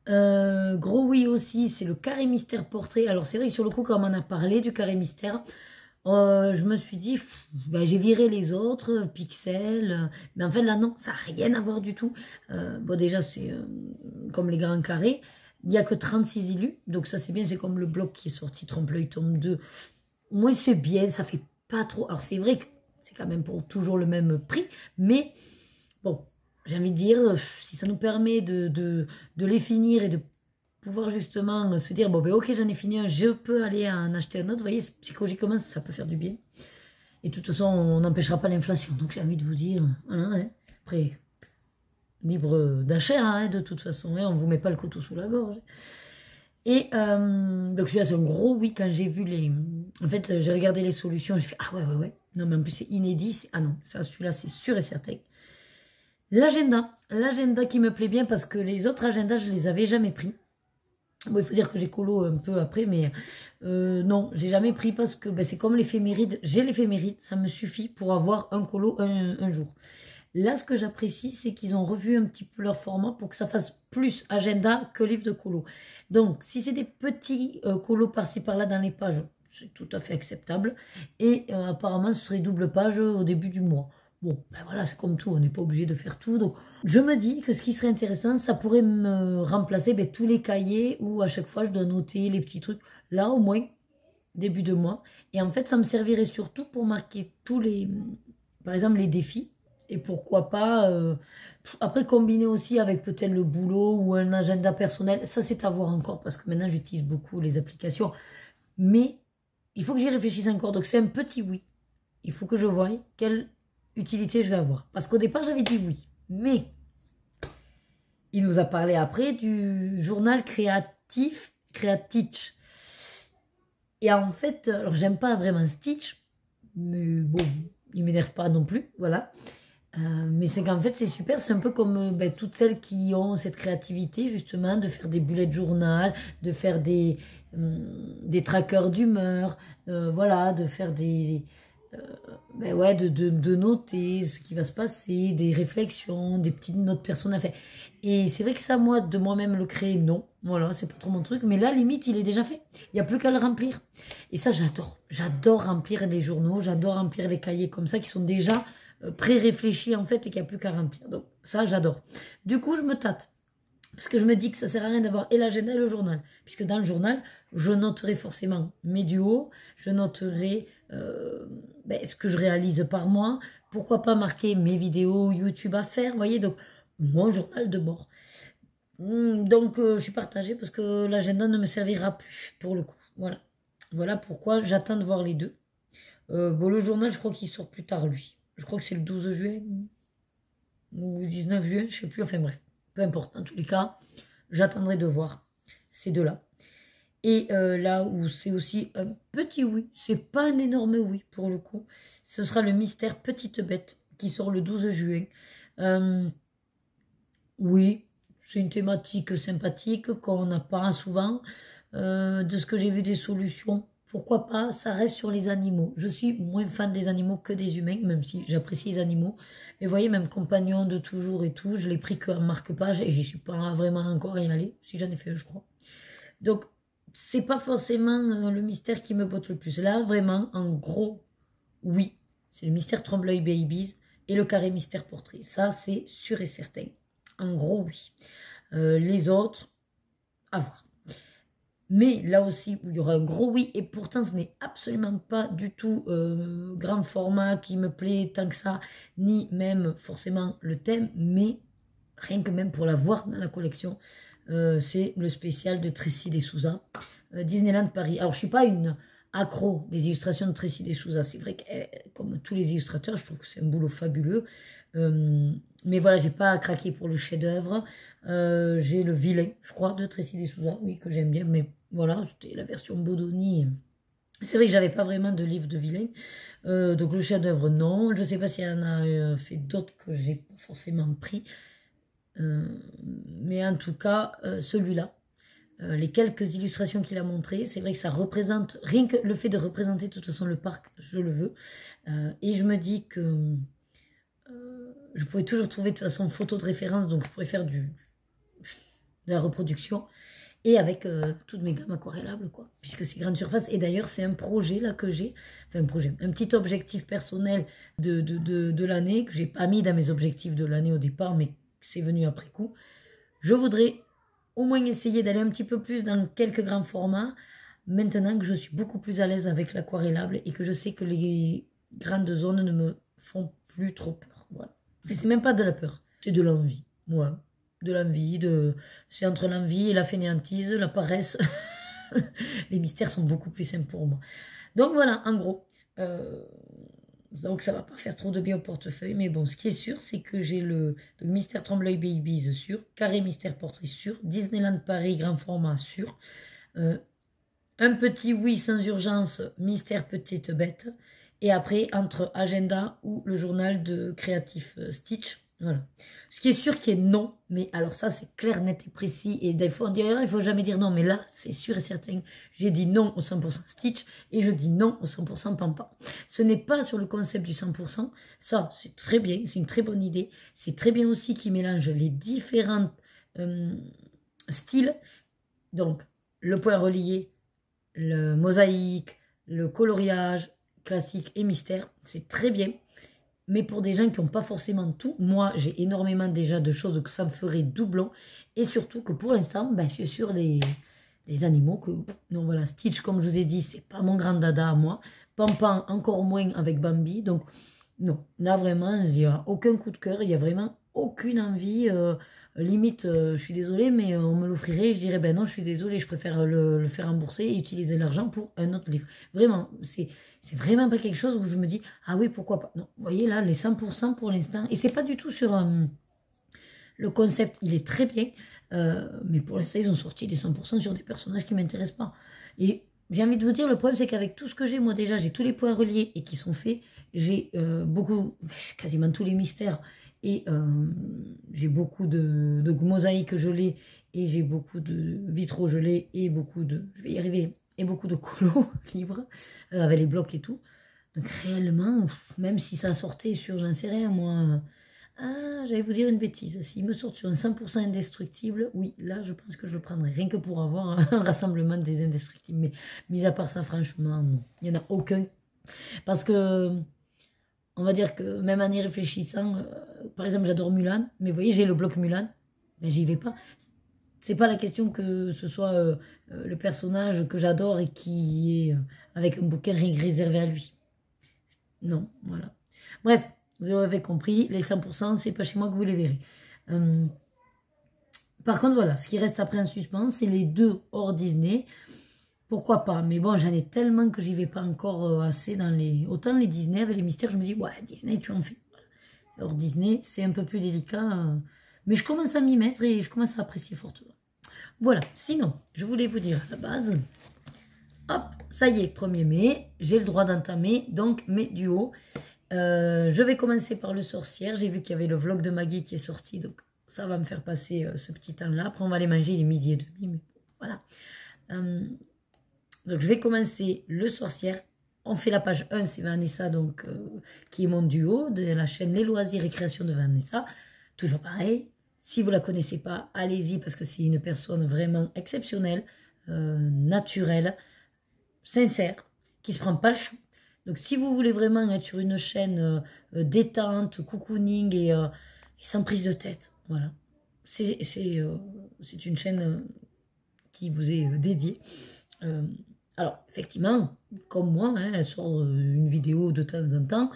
Gros oui aussi, c'est le carré mystère portrait. Alors c'est vrai que sur le coup, quand on en a parlé du carré mystère, je me suis dit, ben, j'ai viré les autres, Pixel, mais en fait là non, ça n'a rien à voir du tout. Bon déjà c'est comme les grands carrés, il n'y a que 36 illus, donc ça c'est bien, c'est comme le bloc qui est sorti, Trompe-l'œil tome 2. Moi c'est bien, ça fait pas trop, alors c'est vrai que c'est quand même pour toujours le même prix, mais bon, j'ai envie de dire, si ça nous permet de les finir et de pouvoir justement se dire, bon ben ok j'en ai fini un, je peux aller en acheter un autre, vous voyez, psychologiquement ça peut faire du bien. Et de toute façon on n'empêchera pas l'inflation, donc j'ai envie de vous dire, hein, après, libre d'achat, hein, de toute façon, hein, on ne vous met pas le couteau sous la gorge. Et donc celui-là c'est un gros oui, quand j'ai vu en fait j'ai regardé les solutions, j'ai fait, ah ouais, non mais en plus c'est inédit, ah non, ça celui-là c'est sûr et certain. L'agenda qui me plaît bien parce que les autres agendas je les avais jamais pris. Bon, il faut dire que j'ai colo un peu après, mais non, j'ai jamais pris parce que ben, c'est comme l'éphéméride. J'ai l'éphéméride, ça me suffit pour avoir un colo un jour. Là, ce que j'apprécie, c'est qu'ils ont revu un petit peu leur format pour que ça fasse plus agenda que livre de colo. Donc, si c'est des petits colos par-ci par-là dans les pages, c'est tout à fait acceptable. Et apparemment, ce serait double page au début du mois. Bon, ben voilà, c'est comme tout, on n'est pas obligé de faire tout. Donc, je me dis que ce qui serait intéressant, ça pourrait me remplacer ben, tous les cahiers où à chaque fois je dois noter les petits trucs. Là, au moins, début de mois. Et en fait, ça me servirait surtout pour marquer tous les, par exemple, les défis. Et pourquoi pas, après combiner aussi avec peut-être le boulot ou un agenda personnel. Ça, c'est à voir encore parce que maintenant, j'utilise beaucoup les applications. Mais il faut que j'y réfléchisse encore. Donc, c'est un petit oui. Il faut que je voie quelle utilité je vais avoir. Parce qu'au départ, j'avais dit oui. Mais il nous a parlé après du journal créatif, Creatitch. Et en fait, alors j'aime pas vraiment Stitch, mais bon, il m'énerve pas non plus, voilà. Mais c'est qu'en fait, c'est super, c'est un peu comme ben, toutes celles qui ont cette créativité, justement, de faire des bullet journal, de faire des trackers d'humeur, voilà, de faire des... ben ouais, de noter ce qui va se passer, des réflexions, des petites notes personnelles. Et c'est vrai que ça, moi, de moi-même le créer, non. Voilà, c'est pas trop mon truc. Mais là, limite, il est déjà fait. Il n'y a plus qu'à le remplir. Et ça, j'adore. J'adore remplir des journaux, j'adore remplir des cahiers comme ça qui sont déjà pré-réfléchis, en fait, et qu'il n'y a plus qu'à remplir. Donc, ça, j'adore. Du coup, je me tâte. Parce que je me dis que ça sert à rien d'avoir et l'agenda et le journal. Puisque dans le journal, je noterai forcément mes duos, je noterai ben, ce que je réalise par mois. Pourquoi pas marquer mes vidéos YouTube à faire, vous voyez, donc mon journal de bord. Donc, je suis partagée parce que l'agenda ne me servira plus, pour le coup. Voilà. Voilà pourquoi j'attends de voir les deux. Bon, le journal, je crois qu'il sort plus tard, lui. Je crois que c'est le 12 juin ou 19 juin, je sais plus, enfin bref. Peu importe, en tous les cas, j'attendrai de voir ces deux-là. Et là où c'est aussi un petit oui, c'est pas un énorme oui pour le coup, ce sera le mystère Petite Bête qui sort le 12 juin. Oui, c'est une thématique sympathique qu'on n'a pas souvent. De ce que j'ai vu des solutions, pourquoi pas, ça reste sur les animaux. Je suis moins fan des animaux que des humains, même si j'apprécie les animaux. Mais vous voyez, même compagnon de toujours et tout, je l'ai pris qu'en marque-page et j'y suis pas vraiment encore y allée, si j'en ai fait un, je crois. Donc, c'est pas forcément le mystère qui me botte le plus. Là, vraiment, en gros, oui, c'est le mystère Trombleuil Babies et le carré mystère portrait. Ça, c'est sûr et certain. En gros, oui. Les autres, à voir. Mais là aussi, où il y aura un gros oui, et pourtant ce n'est absolument pas du tout grand format qui me plaît tant que ça, ni même forcément le thème, mais rien que même pour l'avoir dans la collection, c'est le spécial de Tracy Desouza, Disneyland Paris. Alors je ne suis pas une accro des illustrations de Tracy Desouza, c'est vrai que comme tous les illustrateurs, je trouve que c'est un boulot fabuleux, mais voilà, j'ai pas craqué pour le chef-d'œuvre. J'ai le vilain, je crois, de Tracy Desouza, oui, que j'aime bien, mais voilà, c'était la version Bodoni. C'est vrai que j'avais pas vraiment de livre de vilain. Donc le chef-d'œuvre, non. Je sais pas s'il y en a fait d'autres que j'ai pas forcément pris. Mais en tout cas, celui-là, les quelques illustrations qu'il a montrées, c'est vrai que ça représente, rien que le fait de représenter de toute façon le parc, je le veux. Et je me dis que je pourrais toujours trouver de toute façon photo de référence, donc je pourrais faire de la reproduction. Et avec toutes mes gammes aquarellables, quoi. Puisque c'est grande surface. Et d'ailleurs, c'est un projet là que j'ai. Enfin, un projet. Un petit objectif personnel de l'année que j'ai pas mis dans mes objectifs de l'année au départ, mais c'est venu après coup. Je voudrais au moins essayer d'aller un petit peu plus dans quelques grands formats. Maintenant que je suis beaucoup plus à l'aise avec l'aquarellable et que je sais que les grandes zones ne me font plus trop peur. Voilà. C'est même pas de la peur, c'est de l'envie. Ouais. De l'envie, c'est entre l'envie et la fainéantise, la paresse. Les mystères sont beaucoup plus simples pour moi. Donc voilà, en gros. Donc ça va pas faire trop de bien au portefeuille. Mais bon, ce qui est sûr, c'est que j'ai le mystère Trombleuil Babies sur, carré mystère portrait sur, Disneyland Paris grand format sur, un petit oui sans urgence, mystère petite bête. Et après, entre agenda ou le journal de créatif Stitch. Voilà. Ce qui est sûr qui est non, mais alors ça c'est clair, net et précis. Et des fois on dit, il faut jamais dire non, mais là c'est sûr et certain. J'ai dit non au 100% Stitch et je dis non au 100% Pampa. Ce n'est pas sur le concept du 100%, ça c'est très bien, c'est une très bonne idée. C'est très bien aussi qu'ils mélangent les différents styles. Donc le point relié, le mosaïque, le coloriage, classique et mystère, c'est très bien. Mais pour des gens qui n'ont pas forcément tout, moi j'ai énormément déjà de choses que ça me ferait doublon. Et surtout que pour l'instant, ben, c'est sur les animaux que... Non voilà, Stitch comme je vous ai dit, c'est pas mon grand dada à moi. Pampan encore moins avec Bambi. Donc non, là vraiment, il n'y a aucun coup de cœur, il n'y a vraiment aucune envie. Limite, je suis désolée, mais on me l'offrirait. Je dirais, ben non, je suis désolée, je préfère le faire rembourser et utiliser l'argent pour un autre livre. Vraiment, c'est vraiment pas quelque chose où je me dis, ah oui, pourquoi pas. Non, vous voyez là, les 100% pour l'instant. Et c'est pas du tout sur le concept, il est très bien. Mais pour l'instant, ils ont sorti les 100% sur des personnages qui ne m'intéressent pas. Et j'ai envie de vous dire, le problème, c'est qu'avec tout ce que j'ai, moi déjà, j'ai tous les points reliés et qui sont faits. J'ai quasiment tous les mystères. Et j'ai beaucoup de mosaïques gelées et j'ai beaucoup de vitraux gelés et beaucoup de, je vais y arriver, et beaucoup de colos libres avec les blocs et tout. Donc réellement, même si ça sortait sur, j'en sais rien moi, j'allais vous dire une bêtise, s'il me sort sur un 100% indestructible, oui, là je pense que je le prendrais, rien que pour avoir un rassemblement des indestructibles. Mais mis à part ça, franchement, non, il n'y en a aucun. Parce que... On va dire que même en y réfléchissant, par exemple j'adore Mulan, mais vous voyez j'ai le bloc Mulan, mais j'y vais pas. C'est pas la question que ce soit le personnage que j'adore et qui est avec un bouquin réservé à lui. Non, voilà. Bref, vous avez compris, les 100%, c'est pas chez moi que vous les verrez. Par contre voilà, ce qui reste après en suspens, c'est les deux hors Disney. Pourquoi pas, mais bon, j'en ai tellement que j'y vais pas encore assez dans les... Autant les Disney avec les mystères, je me dis, ouais, Disney, tu en fais. Alors Disney, c'est un peu plus délicat, mais je commence à m'y mettre et je commence à apprécier fortement. Voilà, sinon, je voulais vous dire à la base, hop, ça y est, 1er mai, j'ai le droit d'entamer, donc mes duos. Je vais commencer par le sorcière, j'ai vu qu'il y avait le vlog de Maggie qui est sorti, donc ça va me faire passer ce petit temps-là. Après, on va aller manger, il est 12h30, mais voilà. Donc, je vais commencer le sorcière. On fait la page 1, c'est Vanessa, donc, qui est mon duo de la chaîne Les Loisirs et Créations de Vanessa. Toujours pareil. Si vous ne la connaissez pas, allez-y parce que c'est une personne vraiment exceptionnelle, naturelle, sincère, qui ne se prend pas le chou. Donc, si vous voulez vraiment être sur une chaîne détente, cocooning et sans prise de tête, voilà. C'est une chaîne qui vous est dédiée. Alors, effectivement, comme moi, hein, elle sort une vidéo de temps en temps.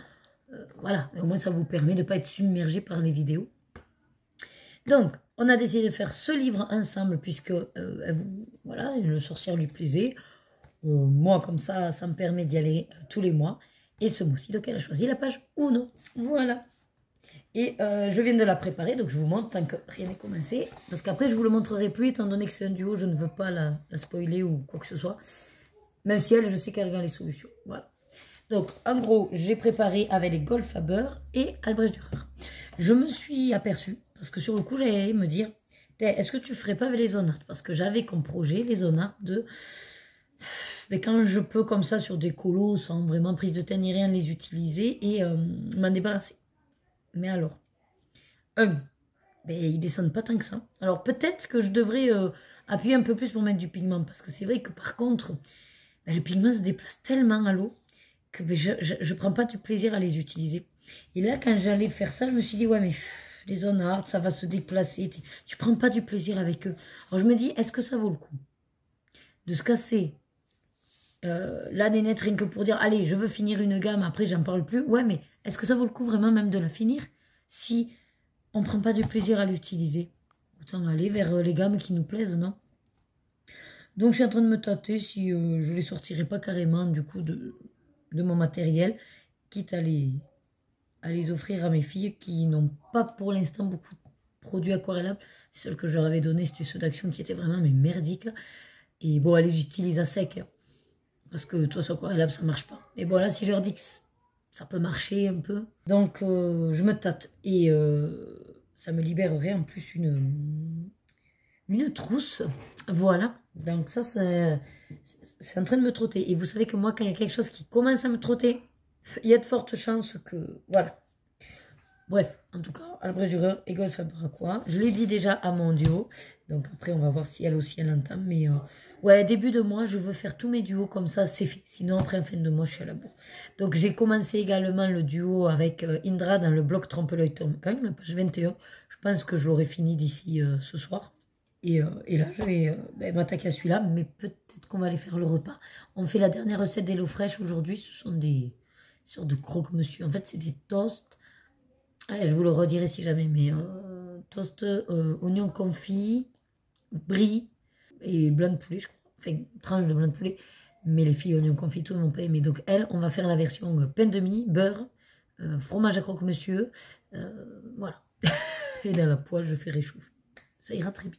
Voilà, mais au moins ça vous permet de ne pas être submergé par les vidéos. Donc, on a décidé de faire ce livre ensemble, puisque voilà, le sorcière lui plaisait. Moi, comme ça me permet d'y aller tous les mois. Et ce mois-ci, donc elle a choisi la page 1. Voilà. Et je viens de la préparer, donc je vous montre tant que rien n'est commencé. Parce qu'après, je ne vous le montrerai plus, étant donné que c'est un duo, je ne veux pas la spoiler ou quoi que ce soit. Même si elle, je sais qu'elle regarde les solutions. Voilà. Donc, en gros, j'ai préparé avec les Golf à beurre et Albrecht Dürer. Je me suis aperçue, parce que sur le coup, j'allais me dire, est-ce que tu ne ferais pas avec les Zonart? Parce que j'avais comme projet les Zonart de... Mais quand je peux, comme ça, sur des colos, sans vraiment prise de tête ni rien, les utiliser et m'en débarrasser. Mais alors, ben, ils descendent pas tant que ça. Alors, peut-être que je devrais appuyer un peu plus pour mettre du pigment, parce que c'est vrai que, par contre... le pigment se déplace tellement à l'eau que je ne prends pas du plaisir à les utiliser. Et là, quand j'allais faire ça, je me suis dit, ouais, mais les Zonart, ça va se déplacer. Tu ne prends pas du plaisir avec eux. Alors, je me dis, est-ce que ça vaut le coup de se casser la nénette rien que pour dire, allez, je veux finir une gamme, après, j'en parle plus. Ouais, mais est-ce que ça vaut le coup vraiment même de la finir si on ne prend pas du plaisir à l'utiliser? Autant aller vers les gammes qui nous plaisent, non? Donc, je suis en train de me tâter si je ne les sortirai pas carrément, du coup, de mon matériel, quitte à les offrir à mes filles qui n'ont pas pour l'instant beaucoup de produits aquarellables. Les seuls que je leur avais donné, c'était ceux d'Action qui étaient vraiment mais merdiques. Et bon, elles les utilisent à sec, hein, parce que toi, ce aquarellable, ça ne marche pas. Mais bon, là, si je leur dis que ça peut marcher un peu. Donc, je me tâte. Et ça me libérerait en plus une trousse. Voilà, donc ça c'est en train de me trotter. Et vous savez que moi, quand il y a quelque chose qui commence à me trotter, il y a de fortes chances que... Voilà. Bref, en tout cas, Albrecht Dürer et Golf quoi. Je l'ai dit déjà à mon duo. Donc après, on va voir si elle aussi, elle entame. Mais ouais, début de mois, je veux faire tous mes duos comme ça, c'est fait. Sinon, après, en fin de mois, je suis à la bourre. Donc j'ai commencé également le duo avec Indra dans le bloc Trompe-l'œil tome 1, la page 21. Je pense que je l'aurai fini d'ici ce soir. Et là, je vais m'attaquer à celui-là. Mais peut-être qu'on va aller faire le repas. On fait la dernière recette d'HelloFresh aujourd'hui. Ce sont des sortes de croque-monsieur. En fait, c'est des toasts. Je vous le redirai si jamais, mais toast, oignon confit, brie et blanc de poulet, je crois. Enfin, tranche de blanc de poulet. Mais les filles oignon confit, tout, elles m'ont pas aimé. Donc, elles, on va faire la version pain de mie, beurre, fromage à croque-monsieur. Voilà. Et dans la poêle, je fais réchauffer. Ça ira très bien.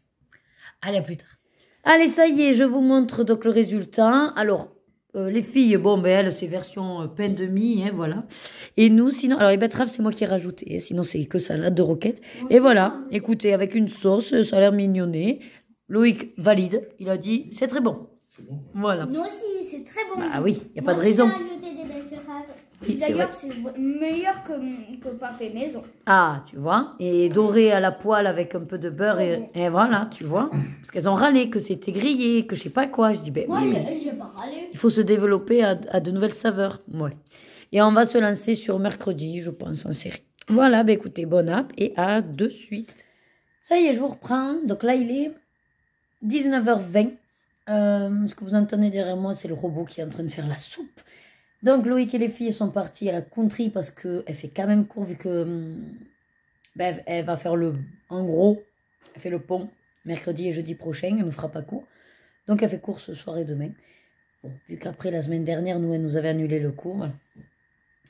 Allez, à plus tard. Allez, ça y est, je vous montre donc le résultat. Alors, les filles, bon, ben elles, c'est version pain de mie, hein, voilà. Et nous, sinon, alors les betteraves, c'est moi qui ai rajouté. Hein, sinon, c'est que salade de roquette. Et voilà, écoutez, avec une sauce, ça a l'air mignonné. Loïc valide, il a dit, c'est très bon. Voilà. Nous aussi, c'est très bon. Bah oui, il n'y a pas de raison. Oui, d'ailleurs, c'est meilleur que pain fait maison. Ah, tu vois. Et doré à la poêle avec un peu de beurre. Et voilà, tu vois. Parce qu'elles ont râlé que c'était grillé, que je sais pas quoi. Je dis, ben Moi, oui, mais j'ai pas râlé. il faut se développer à de nouvelles saveurs. Ouais. Et on va se lancer sur mercredi, je pense, en série. Voilà, ben écoutez, bonne app et à de suite. Ça y est, je vous reprends. Donc là, il est 19h20. Ce que vous entendez derrière moi, c'est le robot qui est en train de faire la soupe. Donc Loïc et les filles sont parties à la country parce qu'elle fait quand même court vu que ben, elle va faire en gros, elle fait le pont mercredi et jeudi prochain, elle ne fera pas court. Donc elle fait court ce soir et demain. Bon, vu qu'après la semaine dernière, elle nous avait annulé le cours. Voilà.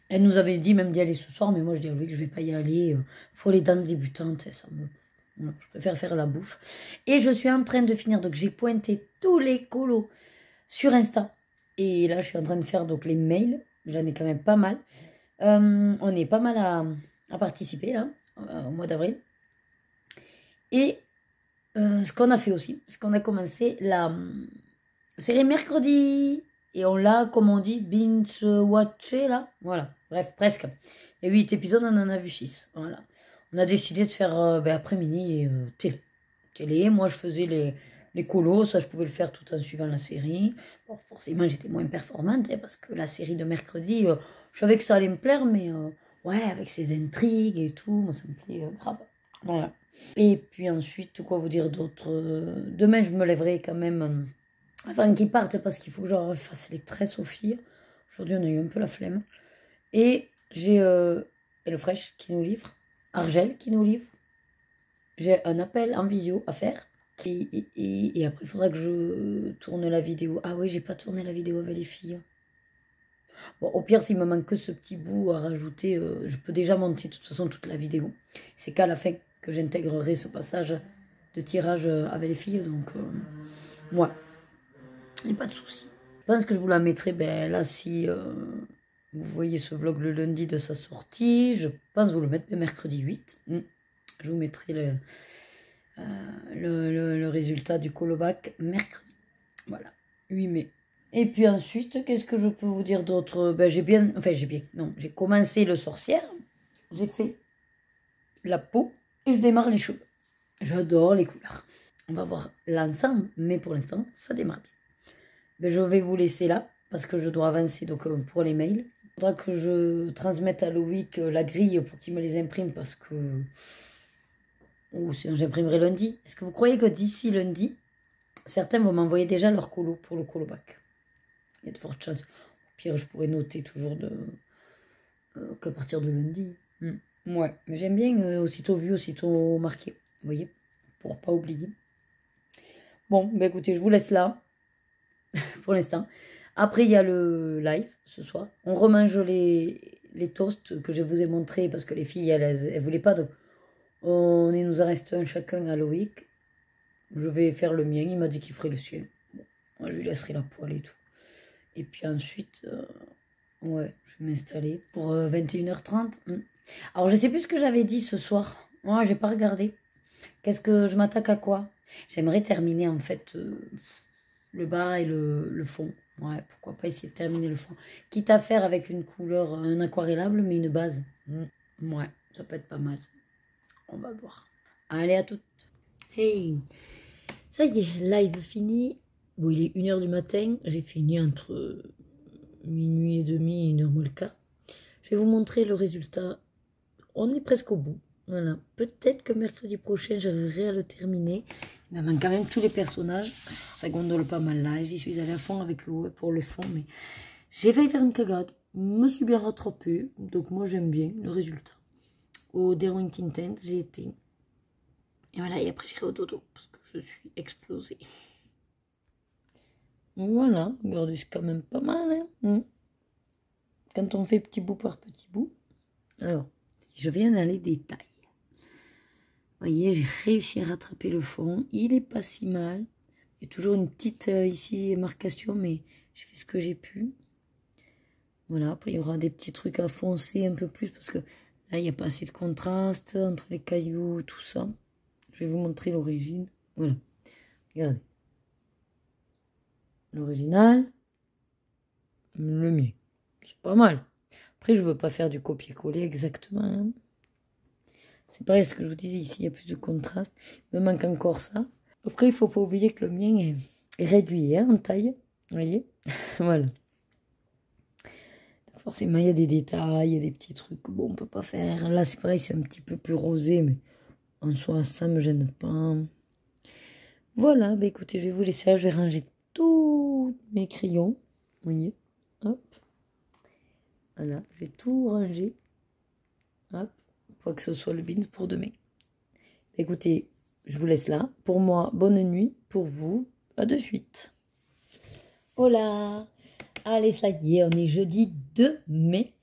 Elle nous avait dit même d'y aller ce soir, mais moi je dis à Loïc que je ne vais pas y aller. Pour les danses débutantes, voilà, je préfère faire la bouffe. Et je suis en train de finir, donc j'ai pointé tous les colos sur Insta. Et là, je suis en train de faire donc les mails. J'en ai quand même pas mal. On est pas mal à participer là, au mois d'avril. Et ce qu'on a fait aussi, c'est qu'on a commencé c'est les mercredis. Et on l'a, comme on dit, binge-watché là. Voilà, bref, presque. Il y a 8 épisodes, on en a vu 6. Voilà. On a décidé de faire après-midi télé. Moi, je faisais les colos, ça je pouvais le faire tout en suivant la série. Bon, forcément j'étais moins performante parce que la série de mercredi, je savais que ça allait me plaire, mais ouais, avec ses intrigues et tout, moi ça me plaît grave. Voilà. Et puis ensuite, quoi vous dire d'autre demain je me lèverai quand même avant qu'ils partent parce qu'il faut que je refasse les tresses aux filles. Aujourd'hui on a eu un peu la flemme. Et j'ai HelloFresh qui nous livre, Argel qui nous livre. J'ai un appel en visio à faire. Et après, il faudra que je tourne la vidéo. Ah oui, j'ai pas tourné la vidéo avec les filles. Bon, au pire, s'il me manque que ce petit bout à rajouter, je peux déjà monter de toute façon toute la vidéo. C'est qu'à la fin que j'intégrerai ce passage de tirage avec les filles. Donc, moi, il n'y a pas de souci. Je pense que je vous la mettrai, ben là, si vous voyez ce vlog le lundi de sa sortie, je pense vous le mettre le mercredi 8. Je vous mettrai le résultat du colobac mercredi. Voilà, 8 mai. Et puis ensuite, qu'est-ce que je peux vous dire d'autre? Ben, j'ai commencé le sorcière. J'ai fait la peau et je démarre les cheveux. J'adore les couleurs. On va voir l'ensemble, mais pour l'instant, ça démarre bien. Ben, je vais vous laisser là parce que je dois avancer donc, pour les mails. Il faudra que je transmette à Loïc la grille pour qu'il me les imprime parce que... Ou sinon j'imprimerai lundi. Est-ce que vous croyez que d'ici lundi, certains vont m'envoyer déjà leur colo pour le colobac? Il y a de fortes chances. Au pire, je pourrais noter toujours qu'à partir de lundi. Ouais, mais j'aime bien aussitôt vu, aussitôt marqué. Vous voyez, pour pas oublier. Bon, ben écoutez, je vous laisse là pour l'instant. Après, il y a le live ce soir. On remange les toasts que je vous ai montrés parce que les filles, elles voulaient pas. Donc, il nous en reste un chacun à Loïc. Je vais faire le mien. Il m'a dit qu'il ferait le sien. Bon, moi, je lui laisserai la poêle et tout. Et puis ensuite, ouais, je vais m'installer pour 21h30. Alors, je sais plus ce que j'avais dit ce soir. Moi, j'ai pas regardé. Qu'est-ce que je m'attaque à quoi? J'aimerais terminer en fait le bas et le fond. Ouais, pourquoi pas essayer de terminer le fond. Quitte à faire avec une couleur, un aquarellable, mais une base. Ouais, ça peut être pas mal. On va voir. Allez, à toutes. Hey, ça y est, live fini. Bon, il est 1h du matin. J'ai fini entre minuit et demi et 1h moins le quart. Je vais vous montrer le résultat. On est presque au bout. Voilà. Peut-être que mercredi prochain, j'arriverai à le terminer. Il me manque quand même tous les personnages. Ça gondole pas mal là. J'y suis allée à fond avec l'eau pour le fond. Mais j'ai failli faire une cagade. Je me suis bien rattrapée. Donc moi, j'aime bien le résultat. Au Derwent Intense, j'ai été. Et voilà. Et après, j'irai au dodo. Parce que je suis explosée. Voilà. Regardez, c'est quand même pas mal. Hein. Quand on fait petit bout par petit bout. Alors, si je viens dans les détails. Vous voyez, j'ai réussi à rattraper le fond. Il est pas si mal. Il y a toujours une petite ici marcation, mais j'ai fait ce que j'ai pu. Voilà, après il y aura des petits trucs à foncer un peu plus parce que là, il n'y a pas assez de contraste entre les cailloux, tout ça. Je vais vous montrer l'origine. Voilà, regardez. L'original, le mien. C'est pas mal. Après, je ne veux pas faire du copier-coller exactement. Hein. C'est pareil, ce que je vous disais ici, il y a plus de contraste. Il me manque encore ça. Après, il ne faut pas oublier que le mien est réduit hein, en taille. Vous voyez. Voilà. Donc forcément, il y a des détails, il y a des petits trucs. Bon, on ne peut pas faire. Là, c'est pareil, c'est un petit peu plus rosé, mais en soi, ça ne me gêne pas. Voilà, bah écoutez, je vais vous laisser là. Je vais ranger tous mes crayons. Vous voyez. Hop. Voilà, je vais tout ranger. Hop. Pour que ce soit le beans pour demain. Écoutez, je vous laisse là. Pour moi, bonne nuit. Pour vous, à de suite. Hola. Allez, ça y est, on est jeudi 2 mai.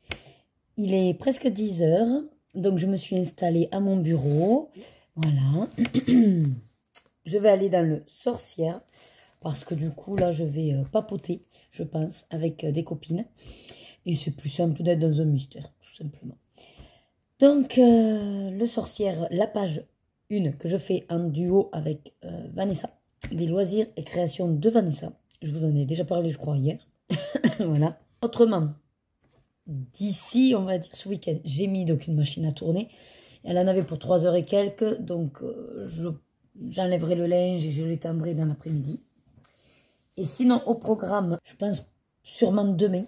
Il est presque 10 h. Donc, je me suis installée à mon bureau. Voilà. Je vais aller dans le sorcière. Parce que du coup, là, je vais papoter, je pense, avec des copines. Et c'est plus simple d'être dans un mystère, tout simplement. Donc, le sorcière, la page 1 que je fais en duo avec Vanessa. Des loisirs et créations de Vanessa. Je vous en ai déjà parlé, je crois, hier. Voilà. Autrement, d'ici, on va dire, ce week-end, j'ai mis donc une machine à tourner. Elle en avait pour 3 h et quelques. Donc, j'enlèverai le linge et je l'étendrai dans l'après-midi. Et sinon, au programme, je pense sûrement demain,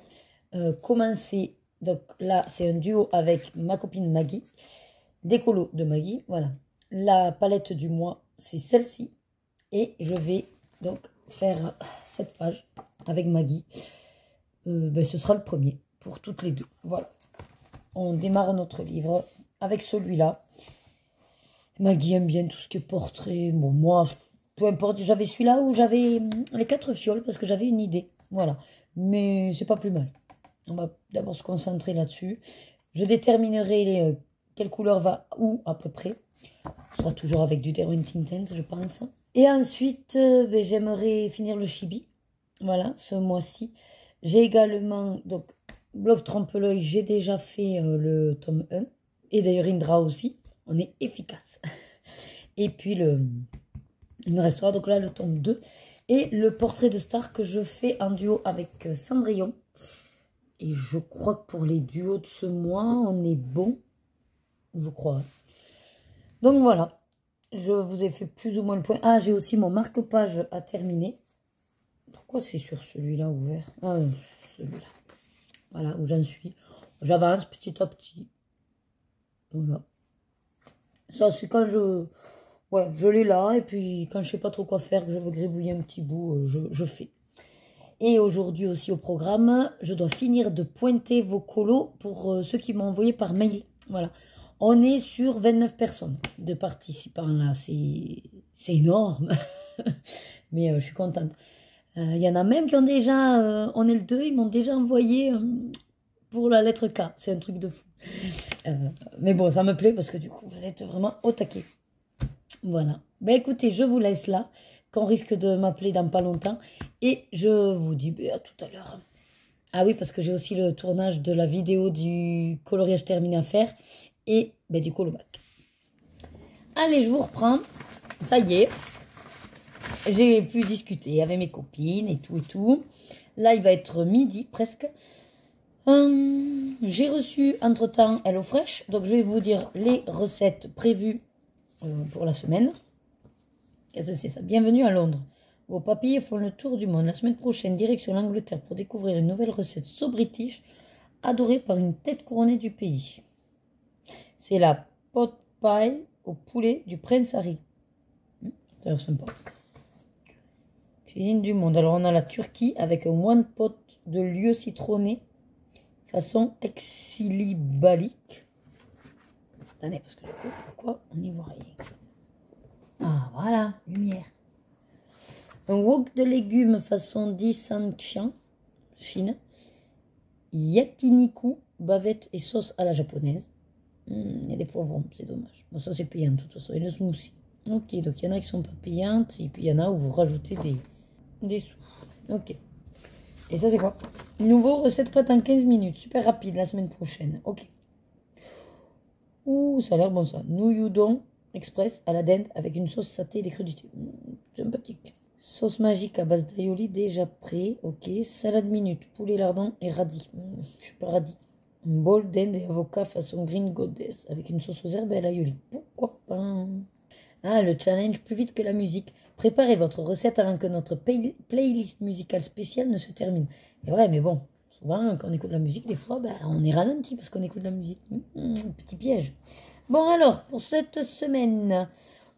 commencer. Donc là, c'est un duo avec ma copine Maggie. Décolo de Maggie, voilà. La palette du mois, c'est celle-ci. Et je vais donc faire cette page avec Maggie. Ce sera le premier pour toutes les deux. Voilà. On démarre notre livre avec celui-là. Maggie aime bien tout ce qui est portrait. Bon, moi, peu importe. J'avais celui-là où j'avais les 4 fioles parce que j'avais une idée. Voilà. Mais c'est pas plus mal. On va d'abord se concentrer là-dessus. Je déterminerai quelle couleur va où à peu près. Ce sera toujours avec du Derwent Intense, je pense. Et ensuite, j'aimerais finir le chibi. Voilà, ce mois-ci. J'ai également, donc, Bloc Trompe-l'œil, j'ai déjà fait le tome 1. Et d'ailleurs, Indra aussi. On est efficace. Et puis, il me restera donc là le tome 2. Et le portrait de star que je fais en duo avec Cendrillon. Et je crois que pour les duos de ce mois, on est bon. Je crois. Donc voilà. Je vous ai fait plus ou moins le point. Ah, j'ai aussi mon marque-page à terminer. Pourquoi c'est sur celui-là ouvert? Ah, celui-là. Voilà, où j'en suis. J'avance petit à petit. Voilà. Ça, c'est quand je... Ouais, je l'ai là. Et puis, quand je ne sais pas trop quoi faire, que je veux gribouiller un petit bout, je fais. Et aujourd'hui aussi au programme, je dois finir de pointer vos colos pour ceux qui m'ont envoyé par mail. Voilà. On est sur 29 personnes de participants là. C'est énorme. Mais je suis contente. Il y en a même qui ont déjà... on est le 2, ils m'ont déjà envoyé pour la lettre K. C'est un truc de fou. Mais bon, ça me plaît parce que du coup, vous êtes vraiment au taquet. Voilà. Ben écoutez, je vous laisse là. Qu'on risque de m'appeler dans pas longtemps. Et je vous dis à tout à l'heure. Ah oui, parce que j'ai aussi le tournage de la vidéo du coloriage terminé à faire. Et du colobac. Allez, je vous reprends. Ça y est. J'ai pu discuter avec mes copines et tout et tout. Là, il va être midi presque. J'ai reçu entre-temps HelloFresh. Donc, je vais vous dire les recettes prévues pour la semaine. Qu'est-ce que c'est ça? Bienvenue à Londres. Vos papilles font le tour du monde. La semaine prochaine, direction l'Angleterre pour découvrir une nouvelle recette so british, adorée par une tête couronnée du pays. C'est la pot pie au poulet du Prince Harry. Ça a l'air sympa. Cuisine du monde. Alors, on a la Turquie avec un one pot de lieu citronné façon exilibalique. Attendez, parce que je sais pourquoi on n'y voit rien. Ah, voilà, lumière. Un wok de légumes façon Disanchian, Chine. Yakiniku, bavette et sauce à la japonaise. Il y a des poivrons, c'est dommage. Bon, ça c'est payant de toute façon. Et le smoothie. Ok, donc il y en a qui sont pas payantes. Et puis il y en a où vous rajoutez des sous. Ok. Et ça c'est quoi? Nouveau recette prête en 15 minutes. Super rapide la semaine prochaine. Ok. Ouh, ça a l'air bon ça. Nouilludon express à la dinde avec une sauce satée et des crudités. Sympathique. Sauce magique à base d'aioli déjà prêt. Ok. Salade minute, poulet lardon et radis. Je suis pas radis. Un bol d'inde et avocat façon Green Goddess avec une sauce aux herbes et à l'aioli. Pourquoi pas? Ah, le challenge plus vite que la musique. Préparez votre recette avant que notre playlist musicale spéciale ne se termine. Et ouais, mais bon, souvent quand on écoute de la musique, des fois, on est ralenti parce qu'on écoute de la musique. Petit piège. Bon alors, pour cette semaine,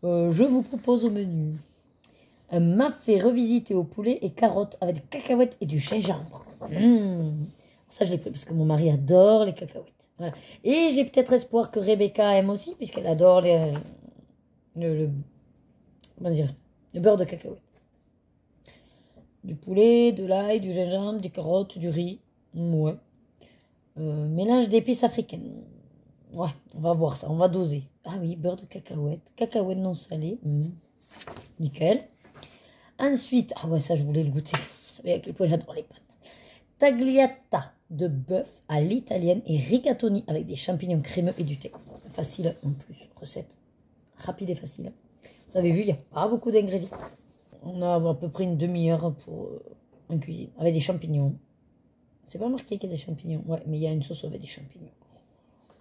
je vous propose au menu un mafé revisité au poulet et carottes avec des cacahuètes et du gingembre. Ça, je l'ai pris parce que mon mari adore les cacahuètes. Voilà. Et j'ai peut-être espoir que Rebecca aime aussi, puisqu'elle adore comment dire, le beurre de cacahuète. Du poulet, de l'ail, du gingembre, des carottes, du riz. Ouais. Mélange d'épices africaines. Ouais, on va voir ça, on va doser. Ah oui, beurre de cacahuète, cacahuètes non salées. Nickel. Ensuite, ah ouais, ça je voulais le goûter. Vous savez à quel point j'adore les pâtes. Tagliata de bœuf à l'italienne et rigatoni avec des champignons crémeux et du thé. Facile en plus, recette rapide et facile. Vous avez vu, il n'y a pas beaucoup d'ingrédients. On a à peu près une demi-heure pour en cuisine avec des champignons. C'est pas marqué qu'il y a des champignons. Ouais, mais il y a une sauce avec des champignons.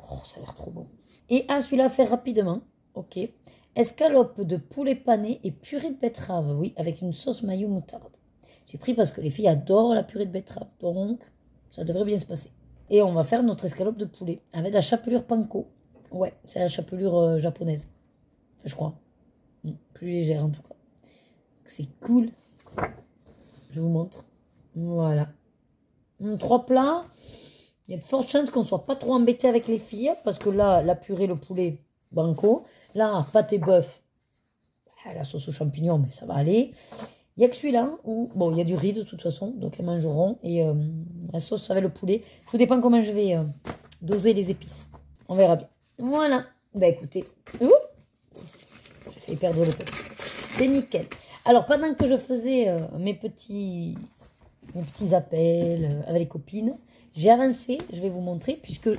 Oh, ça a l'air trop bon. Et un celui-là à faire rapidement. Ok. Escalope de poulet pané et purée de betterave. Oui, avec une sauce mayo moutarde. J'ai pris parce que les filles adorent la purée de betterave. Donc, ça devrait bien se passer. Et on va faire notre escalope de poulet avec la chapelure panko. Ouais, c'est la chapelure japonaise. Enfin, je crois. Plus légère en tout cas. C'est cool. Je vous montre. Voilà. 3 plats. Il y a de fortes chances qu'on ne soit pas trop embêté avec les filles. Parce que là, la purée, le poulet, banco. Là, pâte et bœuf. La sauce aux champignons, mais ça va aller. Il n'y a que celui-là où, bon, il y a du riz de toute façon. Donc, elles mangeront. Et la sauce avec le poulet. Tout dépend comment je vais doser les épices. On verra bien. Voilà. Ben écoutez. J'ai failli perdre le pot. C'est nickel. Alors, pendant que je faisais mes petits appels avec les copines, j'ai avancé, je vais vous montrer, puisque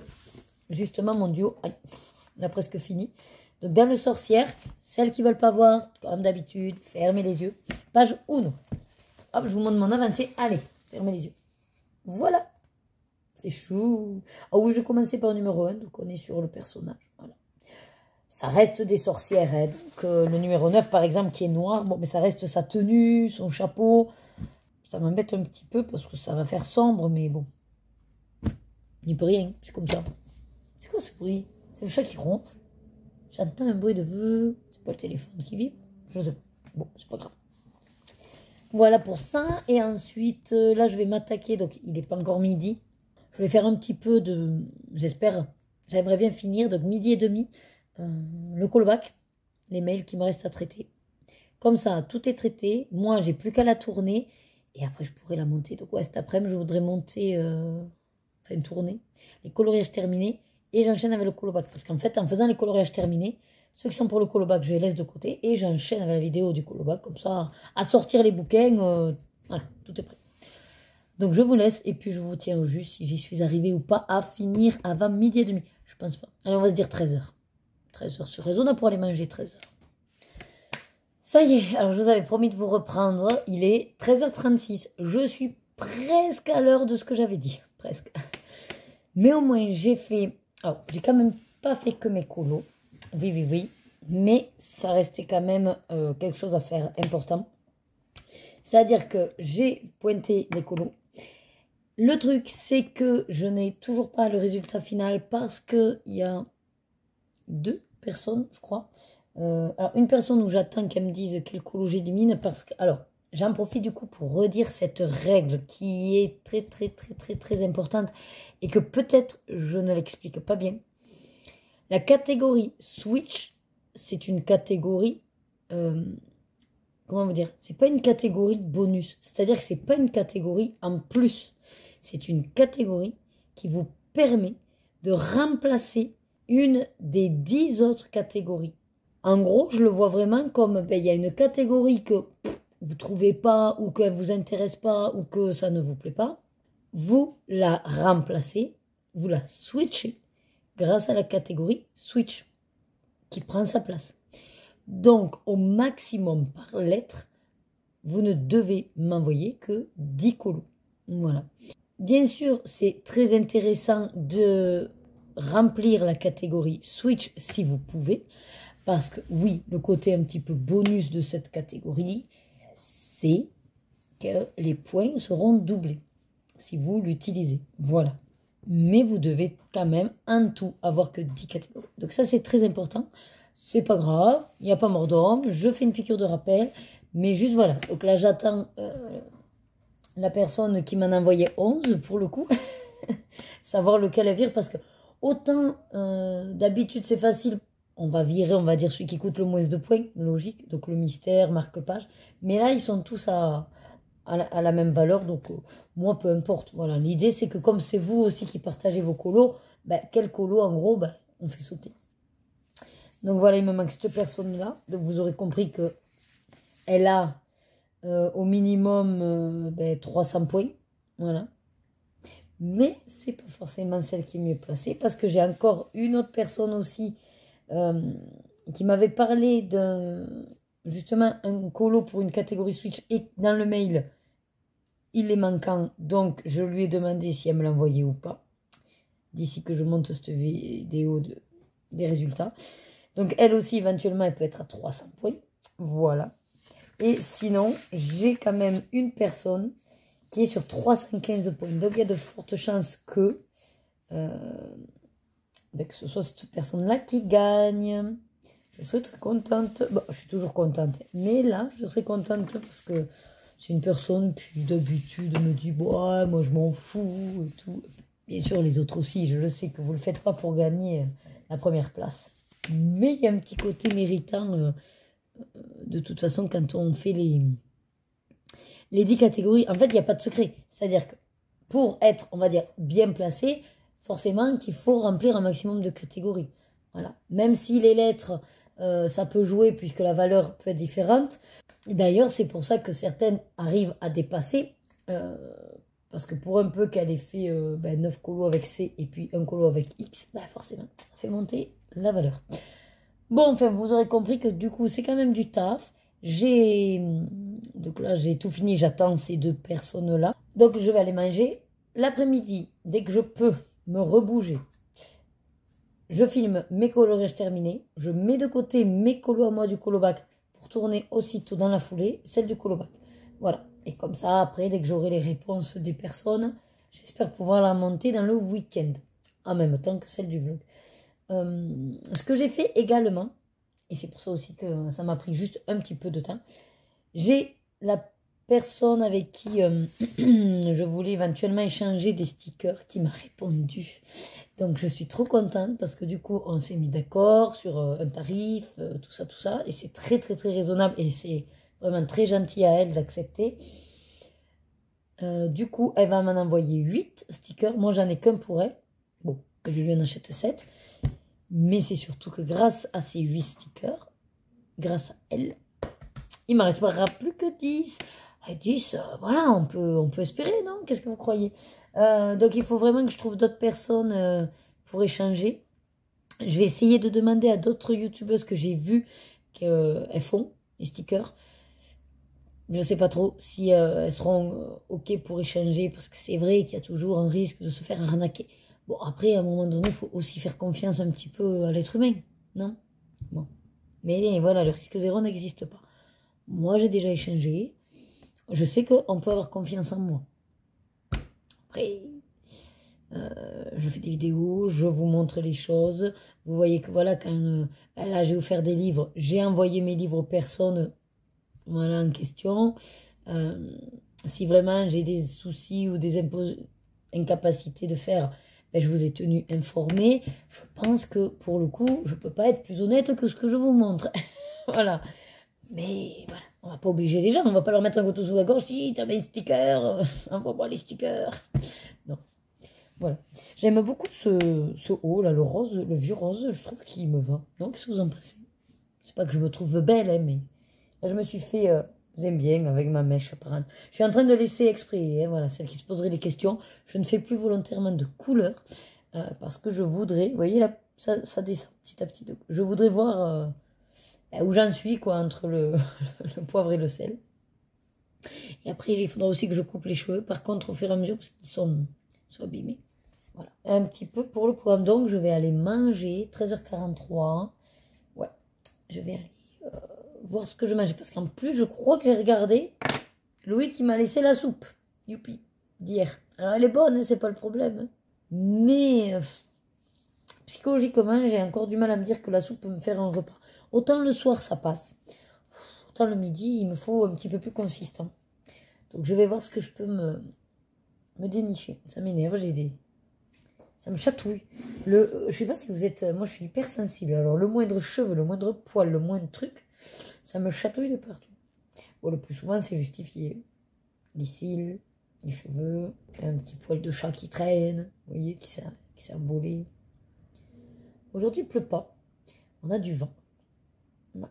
justement mon duo, on a presque fini. Donc dans le sorcière, celles qui ne veulent pas voir, comme d'habitude, fermez les yeux. Page 1. Hop, je vous montre mon avancée. Allez, fermez les yeux. Voilà. C'est chou. Ah oui, je commençais par le numéro 1, donc on est sur le personnage. Voilà. Ça reste des sorcières, hein. Donc le numéro 9, par exemple, qui est noir, bon, mais ça reste sa tenue, son chapeau. Ça m'embête un petit peu parce que ça va faire sombre, mais bon. Il n'y peut rien, c'est comme ça. C'est quoi ce bruit? C'est le chat qui ronfle. J'entends un bruit de vœux. C'est pas le téléphone qui vibre. Je sais pas. Bon, c'est pas grave. Voilà pour ça. Et ensuite, là, je vais m'attaquer. Donc, il n'est pas encore midi. Je vais faire un petit peu de... J'espère. J'aimerais bien finir. Donc, midi et demi. Le callback. Les mails qui me restent à traiter. Comme ça, tout est traité. Moi, j'ai plus qu'à la tourner. Et après, je pourrais la monter. Donc, ouais, cet après-midi, je voudrais monter... une tournée, les coloriages terminés, et j'enchaîne avec le callback. Parce qu'en fait, en faisant les coloriages terminés, ceux qui sont pour le callback, je les laisse de côté, et j'enchaîne avec la vidéo du callback, comme ça, à sortir les bouquins, voilà, tout est prêt. Donc je vous laisse, et puis je vous tiens au jus si j'y suis arrivée ou pas à finir avant midi et demi. Je pense pas. Allez, on va se dire 13h. 13 heures, c'est raisonnable pour aller manger 13 heures. Ça y est, alors je vous avais promis de vous reprendre. Il est 13h36. Je suis presque à l'heure de ce que j'avais dit. Presque. Mais au moins, j'ai fait... Alors, j'ai quand même pas fait que mes colos. Oui. Mais ça restait quand même quelque chose à faire important. C'est-à-dire que j'ai pointé les colos. Le truc, c'est que je n'ai toujours pas le résultat final parce qu'il y a 2 personnes, je crois. Alors, une personne où j'attends qu'elle me dise quel colo j'élimine parce que... Alors, j'en profite du coup pour redire cette règle qui est très importante et que peut-être je ne l'explique pas bien. La catégorie Switch, c'est une catégorie... comment vous dire? C'est pas une catégorie de bonus. C'est-à-dire que c'est pas une catégorie en plus. C'est une catégorie qui vous permet de remplacer une des 10 autres catégories. En gros, je le vois vraiment comme, il y a une catégorie que vous ne trouvez pas ou qu'elle ne vous intéresse pas ou que ça ne vous plaît pas. Vous la remplacez, vous la switchez grâce à la catégorie Switch qui prend sa place. Donc, au maximum par lettre, vous ne devez m'envoyer que 10 colos. Voilà. Bien sûr, c'est très intéressant de remplir la catégorie Switch si vous pouvez. Parce que oui, le côté un petit peu bonus de cette catégorie, c'est que les points seront doublés si vous l'utilisez. Voilà. Mais vous devez quand même en tout avoir que 10 catégories. Donc ça, c'est très important. C'est pas grave, il n'y a pas mort d'homme. Je fais une piqûre de rappel. Mais juste voilà. Donc là, j'attends la personne qui m'en a envoyé 11 pour le coup. Savoir lequel elle vire. Parce que autant d'habitude, c'est facile. On va virer, on va dire, celui qui coûte le moins de points. Logique. Donc le mystère, marque-page. Mais là, ils sont tous à la même valeur. Donc moi, peu importe. Voilà. L'idée, c'est que comme c'est vous aussi qui partagez vos colos, quel colo, en gros, on fait sauter. Donc voilà, il me manque cette personne-là. Donc vous aurez compris que elle a au minimum 300 points. Voilà. Mais c'est pas forcément celle qui est mieux placée parce que j'ai encore une autre personne aussi qui m'avait parlé d'un justement un colo pour une catégorie Switch et dans le mail il est manquant, donc je lui ai demandé si elle me l'envoyait ou pas d'ici que je monte cette vidéo des résultats. Donc elle aussi éventuellement elle peut être à 300 points. Voilà. Et sinon j'ai quand même une personne qui est sur 315 points. Donc il y a de fortes chances que ce soit cette personne-là qui gagne. Je serais très contente. Bon, je suis toujours contente. Mais là, je serais contente parce que c'est une personne qui d'habitude me dit moi je m'en fous et tout. Bien sûr, les autres aussi. Je le sais que vous ne le faites pas pour gagner la première place. Mais il y a un petit côté méritant. De toute façon, quand on fait les 10 catégories, en fait, il n'y a pas de secret. C'est-à-dire que pour être, on va dire, bien placé, forcément qu'il faut remplir un maximum de catégories. Voilà. Même si les lettres, ça peut jouer puisque la valeur peut être différente. D'ailleurs, c'est pour ça que certaines arrivent à dépasser. Parce que pour un peu qu'elle ait fait 9 colos avec C et puis un colo avec X, forcément, ça fait monter la valeur. Bon, enfin, vous aurez compris que du coup, c'est quand même du taf. Donc là, j'ai tout fini. J'attends ces 2 personnes-là. Donc, je vais aller manger. L'après-midi, dès que je peux me rebouger, je filme mes coloriages terminés. Je mets de côté mes colos à moi du colobac pour tourner aussitôt dans la foulée celle du colobac. Voilà. Et comme ça, après, dès que j'aurai les réponses des personnes, j'espère pouvoir la monter dans le week-end. En même temps que celle du vlog. Ce que j'ai fait également, et c'est pour ça aussi que ça m'a pris juste un petit peu de temps, j'ai la personne avec qui je voulais éventuellement échanger des stickers qui m'a répondu. Donc je suis trop contente parce que du coup on s'est mis d'accord sur un tarif, tout ça, et c'est très raisonnable et c'est vraiment très gentil à elle d'accepter. Du coup elle va m'en envoyer 8 stickers, moi j'en ai qu'un pour elle, bon je lui en achète 7. Mais c'est surtout que grâce à ces 8 stickers, grâce à elle, il ne m'en restera plus que 10. Et 10, voilà, on peut espérer, non? Qu'est-ce que vous croyez? Donc il faut vraiment que je trouve d'autres personnes pour échanger. Je vais essayer de demander à d'autres youtubeuses que j'ai vues qu'elles font les stickers. Je ne sais pas trop si elles seront OK pour échanger, parce que c'est vrai qu'il y a toujours un risque de se faire arnaquer. Bon, après, à un moment donné, il faut aussi faire confiance un petit peu à l'être humain, non? Bon. Mais voilà, le risque zéro n'existe pas. Moi, j'ai déjà échangé. Je sais qu'on peut avoir confiance en moi. Après, je fais des vidéos, je vous montre les choses. Vous voyez que voilà, quand là, j'ai offert des livres, j'ai envoyé mes livres aux personnes voilà, en question. Si vraiment j'ai des soucis ou des incapacités de faire, ben, je vous ai tenu informé. Je pense que pour le coup, je ne peux pas être plus honnête que ce que je vous montre. Voilà. Mais voilà, on va pas obliger les gens, on va pas leur mettre un couteau sous la gorge. Si tu as mes stickers, envoie-moi les stickers. Non. Voilà. J'aime beaucoup ce haut là, le rose, le vieux rose, je trouve qu'il me va. Donc, qu'est-ce que vous en pensez? C'est pas que je me trouve belle, hein, mais là, je me suis fait, j'aime bien avec ma mèche apparente. Je suis en train de laisser exprès, hein, voilà, celle qui se poserait des questions. Je ne fais plus volontairement de couleur parce que je voudrais, vous voyez là, ça descend petit à petit. Donc, je voudrais voir où j'en suis, quoi, entre le poivre et le sel. Et après, il faudra aussi que je coupe les cheveux, par contre, au fur et à mesure, parce qu'ils sont abîmés. Voilà. Un petit peu pour le programme. Donc, je vais aller manger, 13h43. Ouais, je vais aller voir ce que je mange. Parce qu'en plus, je crois que j'ai regardé Louis qui m'a laissé la soupe. Youpi, d'hier. Alors, elle est bonne, hein, c'est pas le problème. Hein. Mais psychologiquement, j'ai encore du mal à me dire que la soupe peut me faire un repas. Autant le soir, ça passe. Autant le midi, il me faut un petit peu plus consistant. Donc, je vais voir ce que je peux me dénicher. Ça m'énerve, ça me chatouille. Je sais pas si vous êtes... Moi, je suis hyper sensible. Alors, le moindre cheveu, le moindre poil, le moindre truc, ça me chatouille de partout. Bon, le plus souvent, c'est justifié. Les cils, les cheveux, un petit poil de chat qui traîne, vous voyez, qui s'est envolé. Aujourd'hui, il ne pleut pas. On a du vent. Non,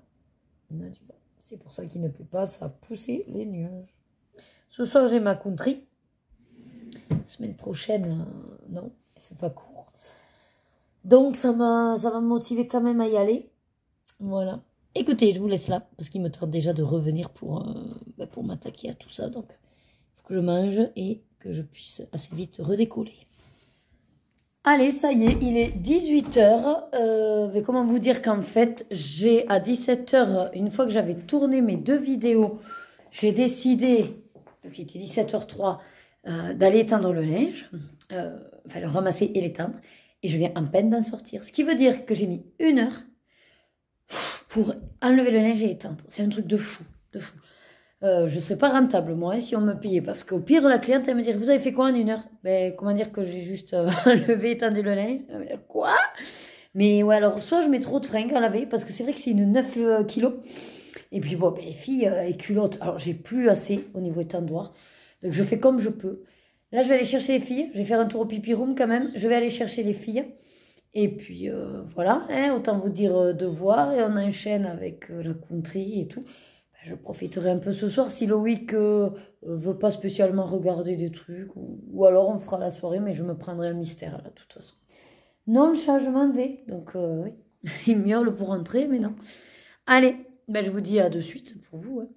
on a du vent. C'est pour ça qu'il ne pleut pas, ça a poussé les nuages. Ce soir, j'ai ma country. Semaine prochaine, non, elle fait pas court. Donc, ça va me motiver quand même à y aller. Voilà. Écoutez, je vous laisse là, parce qu'il me tarde déjà de revenir pour m'attaquer à tout ça. Donc, il faut que je mange et que je puisse assez vite redécoller. Allez, ça y est, il est 18h. Mais comment vous dire qu'en fait, j'ai à 17h, une fois que j'avais tourné mes 2 vidéos, j'ai décidé, donc il était 17h03, d'aller étendre le linge, enfin le ramasser et l'étendre. Et je viens en peine d'en sortir. Ce qui veut dire que j'ai mis 1 heure pour enlever le linge et étendre. C'est un truc de fou, de fou. Je ne serais pas rentable, moi, hein, si on me payait. Parce qu'au pire, la cliente, elle me dit, vous avez fait quoi en 1 heure? Ben, comment dire que j'ai juste enlevé, étendu le linge? Elle me dit, quoi? Mais ouais, alors, soit je mets trop de fringues à laver, parce que c'est vrai que c'est une 9 kilos. Et puis, bon, ben, les filles, les culottes, alors, j'ai plus assez au niveau étendoir. Donc, je fais comme je peux. Là, je vais aller chercher les filles. Je vais faire un tour au pipi room quand même. Je vais aller chercher les filles. Et puis, voilà, hein, autant vous dire devoir. Et on enchaîne avec la country et tout. Je profiterai un peu ce soir si Loïc veut pas spécialement regarder des trucs. Ou alors on fera la soirée, mais je me prendrai un mystère là, de toute façon. Non, le chat, je m'en vais. Donc, oui, il miaule pour rentrer, mais non. Allez, ben, je vous dis à de suite pour vous. Hein.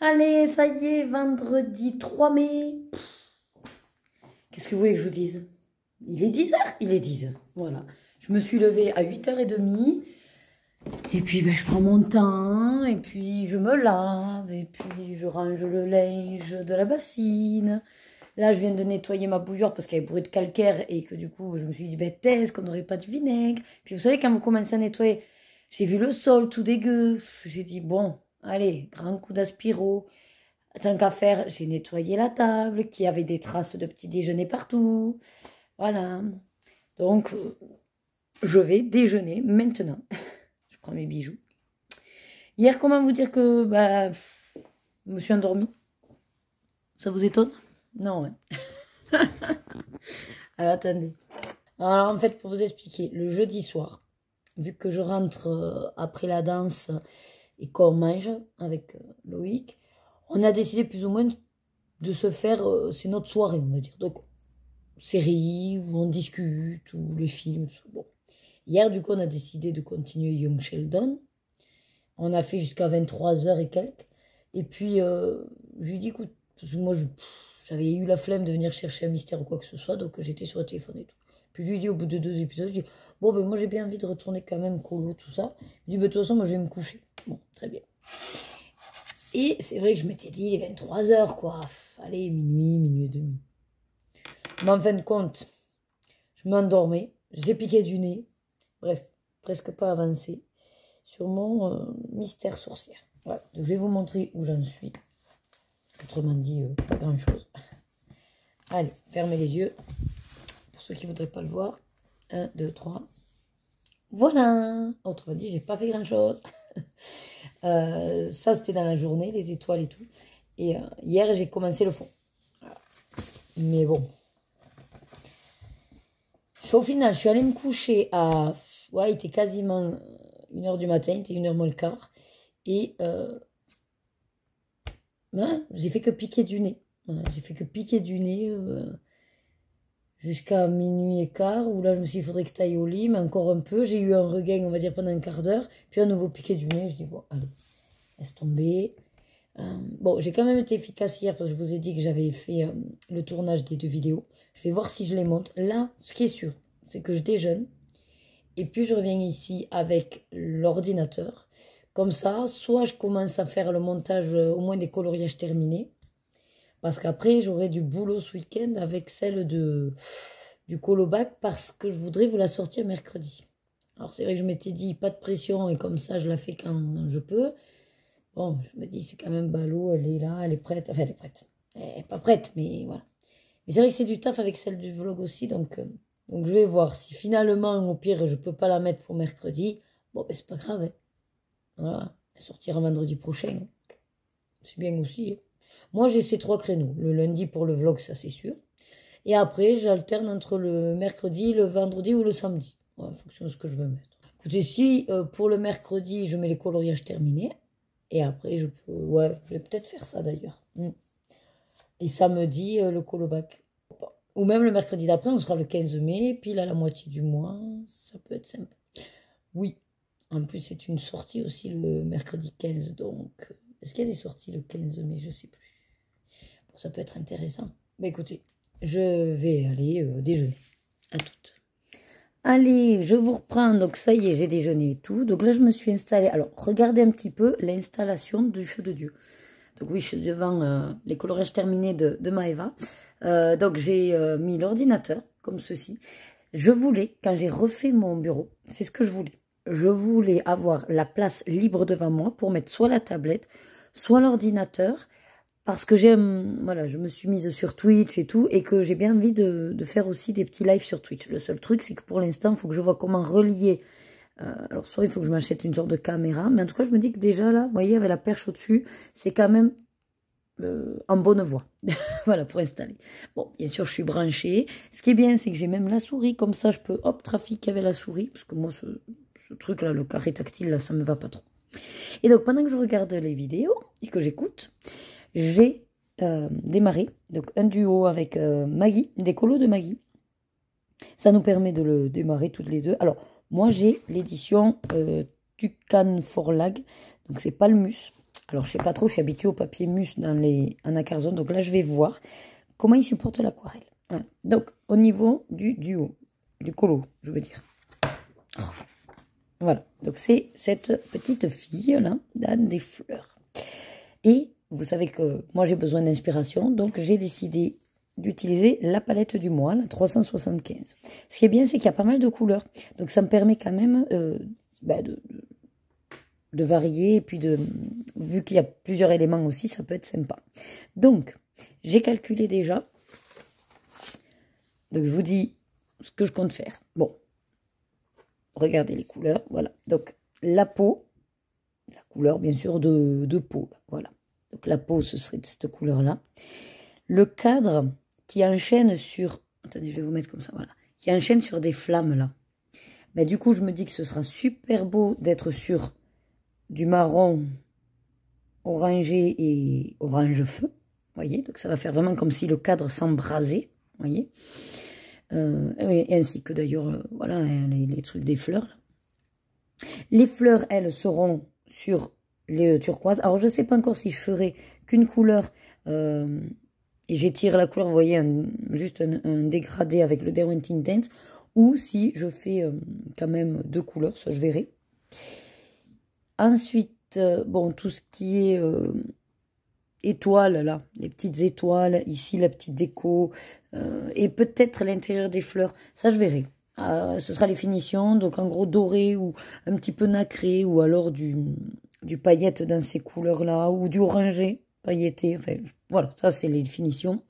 Allez, ça y est, vendredi 3 mai. Qu'est-ce que vous voulez que je vous dise? Il est 10h? Il est 10h, voilà. Je me suis levée à 8h30. Et puis, ben, je prends mon temps, et puis je me lave, et puis je range le linge de la bassine. Là, je viens de nettoyer ma bouilloire parce qu'elle est bourrée de calcaire, et que du coup, je me suis dit, ben, est-ce qu'on n'aurait pas de vinaigre? Puis vous savez, quand vous commencez à nettoyer, j'ai vu le sol tout dégueu. J'ai dit, bon, allez, grand coup d'aspiro. Tant qu'à faire, j'ai nettoyé la table, qui avait des traces de petit déjeuner partout. Voilà. Donc, je vais déjeuner maintenant. Mes bijoux. Hier, comment vous dire que bah, je me suis endormie? Ça vous étonne? Non, ouais. Alors, attendez. Alors, en fait, pour vous expliquer, le jeudi soir, vu que je rentre après la danse et qu'on mange avec Loïc, on a décidé plus ou moins de se faire, c'est notre soirée, on va dire. Donc, série, où on discute, ou les films, tout ça. Bon. Hier, du coup, on a décidé de continuer Young Sheldon. On a fait jusqu'à 23 h et quelques. Et puis, je lui ai dit, écoute, parce que moi, j'avais eu la flemme de venir chercher un mystère ou quoi que ce soit, donc j'étais sur le téléphone et tout. Puis je lui ai dit, au bout de 2 épisodes, je lui ai dit, bon, ben moi, j'ai bien envie de retourner quand même colo, tout ça. Il dit, ben, de toute façon, moi, je vais me coucher. Bon, très bien. Et c'est vrai que je m'étais dit, il est 23 h, quoi. Allez, minuit, minuit et demi. Mais en fin de compte, je m'endormais, j'ai piqué du nez. Bref, presque pas avancé sur mon mystère sorcière. Voilà, donc je vais vous montrer où j'en suis. Autrement dit, pas grand-chose. Allez, fermez les yeux. Pour ceux qui ne voudraient pas le voir. 1, 2, 3. Voilà. Autrement dit, j'ai pas fait grand-chose. Ça, c'était dans la journée, les étoiles et tout. Et hier, j'ai commencé le fond. Voilà. Mais bon. Au final, je suis allée me coucher à... Ouais, il était quasiment 1 h du matin. Il était 1 h moins le quart. Et... ouais, j'ai fait que piquer du nez. Ouais, j'ai fait que piquer du nez jusqu'à minuit et quart. Où là, je me suis dit, il faudrait que tu ailles au lit. Mais encore un peu. J'ai eu un regain, on va dire, pendant un quart d'heure. Puis un nouveau piqué du nez. Je dis, bon, allez, laisse tomber. Bon, j'ai quand même été efficace hier parce que je vous ai dit que j'avais fait le tournage des 2 vidéos. Je vais voir si je les monte. Là, ce qui est sûr, c'est que je déjeune. Et puis, je reviens ici avec l'ordinateur. Comme ça, soit je commence à faire le montage, au moins des coloriages terminés. Parce qu'après, j'aurai du boulot ce week-end avec celle du colobac parce que je voudrais vous la sortir mercredi. Alors, c'est vrai que je m'étais dit, pas de pression et comme ça, je la fais quand je peux. Bon, je me dis, c'est quand même ballot, elle est là, elle est prête. Enfin, elle est prête. Elle n'est pas prête, mais voilà. Mais c'est vrai que c'est du taf avec celle du vlog aussi, donc je vais voir. Si finalement, au pire, je ne peux pas la mettre pour mercredi, bon, ben c'est pas grave. Hein. Voilà, elle sortira vendredi prochain. C'est bien aussi. Hein. Moi, j'ai ces 3 créneaux. Le lundi pour le vlog, ça c'est sûr. Et après, j'alterne entre le mercredi, le vendredi ou le samedi. En fonction de ce que je veux mettre. Écoutez, si pour le mercredi, je mets les coloriages terminés. Et après, je peux... Ouais, je vais peut-être faire ça d'ailleurs. Et samedi, le colobac. Ou même le mercredi d'après, on sera le 15 mai. Pile à la moitié du mois. Ça peut être sympa. Oui. En plus, c'est une sortie aussi le mercredi 15. Donc, est-ce qu'il y a des sorties le 15 mai? Je ne sais plus. Bon, ça peut être intéressant. Mais écoutez, je vais aller déjeuner. À toutes. Allez, je vous reprends. Donc, ça y est, j'ai déjeuné et tout. Donc là, je me suis installée. Alors, regardez un petit peu l'installation du feu de Dieu. Donc oui, je suis devant les coloriages terminés de Maeva. Donc, j'ai mis l'ordinateur, comme ceci. Je voulais, quand j'ai refait mon bureau, c'est ce que je voulais. Je voulais avoir la place libre devant moi pour mettre soit la tablette, soit l'ordinateur. Parce que voilà, je me suis mise sur Twitch et tout, et que j'ai bien envie de faire aussi des petits lives sur Twitch. Le seul truc, c'est que pour l'instant, il faut que je vois comment relier. Alors, soit il faut que je m'achète une sorte de caméra, mais en tout cas, je me dis que déjà, là, vous voyez, avec la perche au-dessus, c'est quand même en bonne voie. Voilà, pour installer. Bon, bien sûr, je suis branchée. Ce qui est bien, c'est que j'ai même la souris, comme ça, je peux, hop, trafiquer avec la souris, parce que moi, ce truc-là, le carré tactile, là, ça me va pas trop. Et donc, pendant que je regarde les vidéos, et que j'écoute... J'ai démarré donc un duo avec Maggie, des colos de Maggie. Ça nous permet de le démarrer toutes les deux. Alors, moi, j'ai l'édition Tucan for Lag, donc c'est Palmus. Alors, je sais pas trop, je suis habituée au papier mus en Acarzone, donc là, je vais voir comment il supporte l'aquarelle. Voilà. Donc, au niveau du duo, du colo, je veux dire. Voilà, donc c'est cette petite fille-là, d'Anne des Fleurs. Et vous savez que moi j'ai besoin d'inspiration, donc j'ai décidé d'utiliser la palette du mois, la 375. Ce qui est bien, c'est qu'il y a pas mal de couleurs, donc ça me permet quand même de varier, et puis vu qu'il y a plusieurs éléments aussi, ça peut être sympa. Donc, j'ai calculé déjà, donc je vous dis ce que je compte faire. Bon, regardez les couleurs, voilà. Donc, la peau, la couleur bien sûr de peau, voilà. Donc la peau, ce serait de cette couleur-là. Le cadre qui enchaîne sur... Attendez, je vais vous mettre comme ça, voilà. Qui enchaîne sur des flammes, là. Ben, du coup, je me dis que ce sera super beau d'être sur du marron orangé et orange feu. Vous voyez? Donc ça va faire vraiment comme si le cadre s'embrasait. Vous voyez? Et ainsi que d'ailleurs, voilà, les trucs des fleurs. Là. Les fleurs, elles, seront sur les turquoises. Alors, je ne sais pas encore si je ferai qu'une couleur et j'étire la couleur, vous voyez, juste un dégradé avec le Derwent Intense, ou si je fais quand même 2 couleurs, ça je verrai. Ensuite, bon, tout ce qui est étoiles, là, les petites étoiles, ici la petite déco, et peut-être l'intérieur des fleurs, ça je verrai. Ce sera les finitions, donc en gros doré ou un petit peu nacré, ou alors du paillette dans ces couleurs-là, ou du orangé pailleté, enfin voilà, ça c'est les finitions.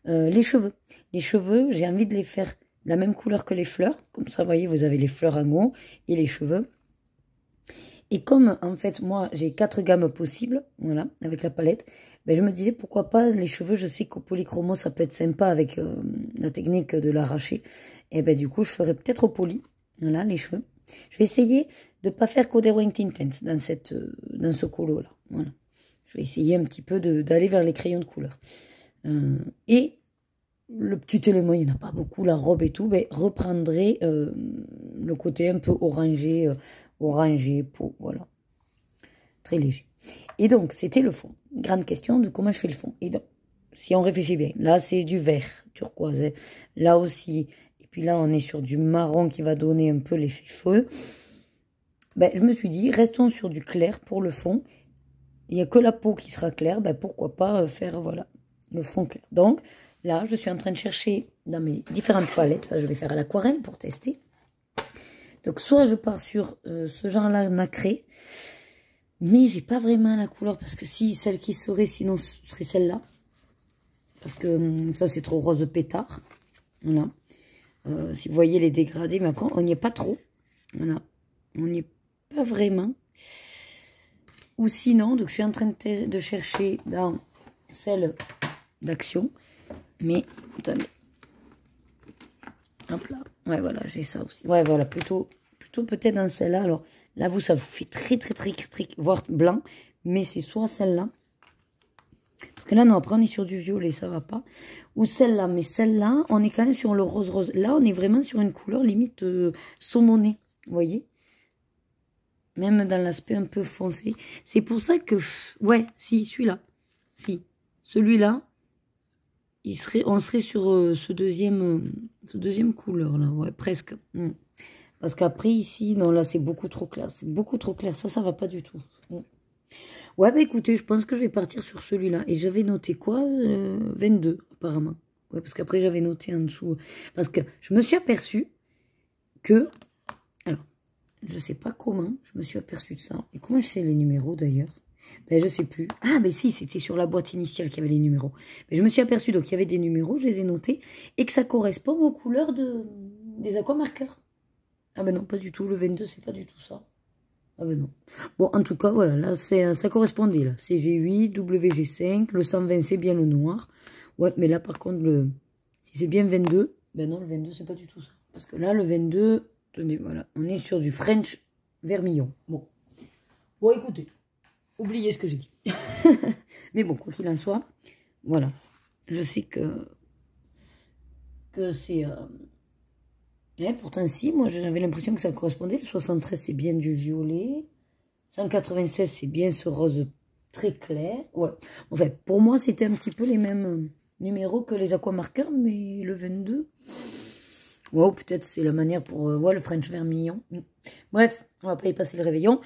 Les cheveux, j'ai envie de les faire la même couleur que les fleurs, comme ça, vous voyez, vous avez les fleurs en haut et les cheveux. Et comme, en fait, moi, j'ai 4 gammes possibles, voilà, avec la palette, ben, je me disais, pourquoi pas les cheveux, je sais qu'au polychromo, ça peut être sympa avec la technique de l'arracher. Et ben du coup, je ferai peut-être au poly, voilà, les cheveux. Je vais essayer de ne pas faire qu'au Derwent Intense dans ce colo-là, voilà. Je vais essayer un petit peu d'aller vers les crayons de couleur. Et le petit élément, il n'y en a pas beaucoup, la robe et tout, ben, reprendrai le côté un peu orangé, peau, voilà. Très léger. Et donc, c'était le fond. Grande question de comment je fais le fond. Et donc, si on réfléchit bien, là, c'est du vert turquoise. Hein. Là aussi. Et puis là, on est sur du marron qui va donner un peu l'effet feu. Ben, je me suis dit, restons sur du clair pour le fond. Il n'y a que la peau qui sera claire. Ben, pourquoi pas faire, voilà, le fond clair. Donc, là, je suis en train de chercher dans mes différentes palettes. Enfin, je vais faire à l'aquarelle pour tester. Donc, soit je pars sur ce genre-là nacré, mais j'ai pas vraiment la couleur, parce que si, celle qui serait, sinon, ce serait celle-là. Parce que ça, c'est trop rose pétard. Voilà. Si vous voyez les dégradés, mais après, on n'y est pas trop. Voilà. On n'y est pas vraiment. Ou sinon, donc je suis en train de chercher dans celle d'Action. Mais, attendez. Hop là. Ouais, voilà, j'ai ça aussi. Ouais, voilà, plutôt peut-être dans celle-là. Alors, là, ça vous fait très, voire blanc. Mais c'est soit celle-là. Parce que là, non, après, on est sur du violet, ça va pas. Ou celle-là. Mais celle-là, on est quand même sur le rose-rose. Là, on est vraiment sur une couleur limite saumonée. Vous voyez? Même dans l'aspect un peu foncé. C'est pour ça que... Ouais, si, celui-là. Si. Celui-là, on serait sur ce deuxième couleur, là. Ouais, presque. Parce qu'après, ici, non, là, c'est beaucoup trop clair. C'est beaucoup trop clair. Ça va pas du tout. Ouais, bah écoutez, je pense que je vais partir sur celui-là. Et j'avais noté quoi 22, apparemment. Ouais, parce qu'après, j'avais noté en dessous. Parce que je me suis aperçue que... Alors, je sais pas comment je me suis aperçue de ça. Et comment je sais les numéros, d'ailleurs? Ben, je sais plus. Ah, ben si, c'était sur la boîte initiale qu'il y avait les numéros. Ben, je me suis aperçue, donc, qu'il y avait des numéros, je les ai notés. Et que ça correspond aux couleurs des aquamarqueurs. Ah ben non, pas du tout. Le 22, c'est pas du tout ça. Ah ben non. Bon, en tout cas, voilà, là, ça correspondait, là. CG8, WG5, le 120, c'est bien le noir. Ouais, mais là, par contre, si c'est bien 22, ben non, le 22, c'est pas du tout ça. Parce que là, le 22, tenez, voilà, on est sur du French vermillon. Bon. Bon, écoutez, oubliez ce que j'ai dit. Mais bon, quoi qu'il en soit, voilà. Je sais que c'est... pourtant, si, moi, j'avais l'impression que ça correspondait. Le 73, c'est bien du violet. 196, c'est bien ce rose très clair. Ouais. En fait, pour moi, c'était un petit peu les mêmes numéros que les aquamarqueurs, mais le 22... Wow, peut-être c'est la manière pour... ouais, le French vermillon. Bref, on va pas y passer le réveillon.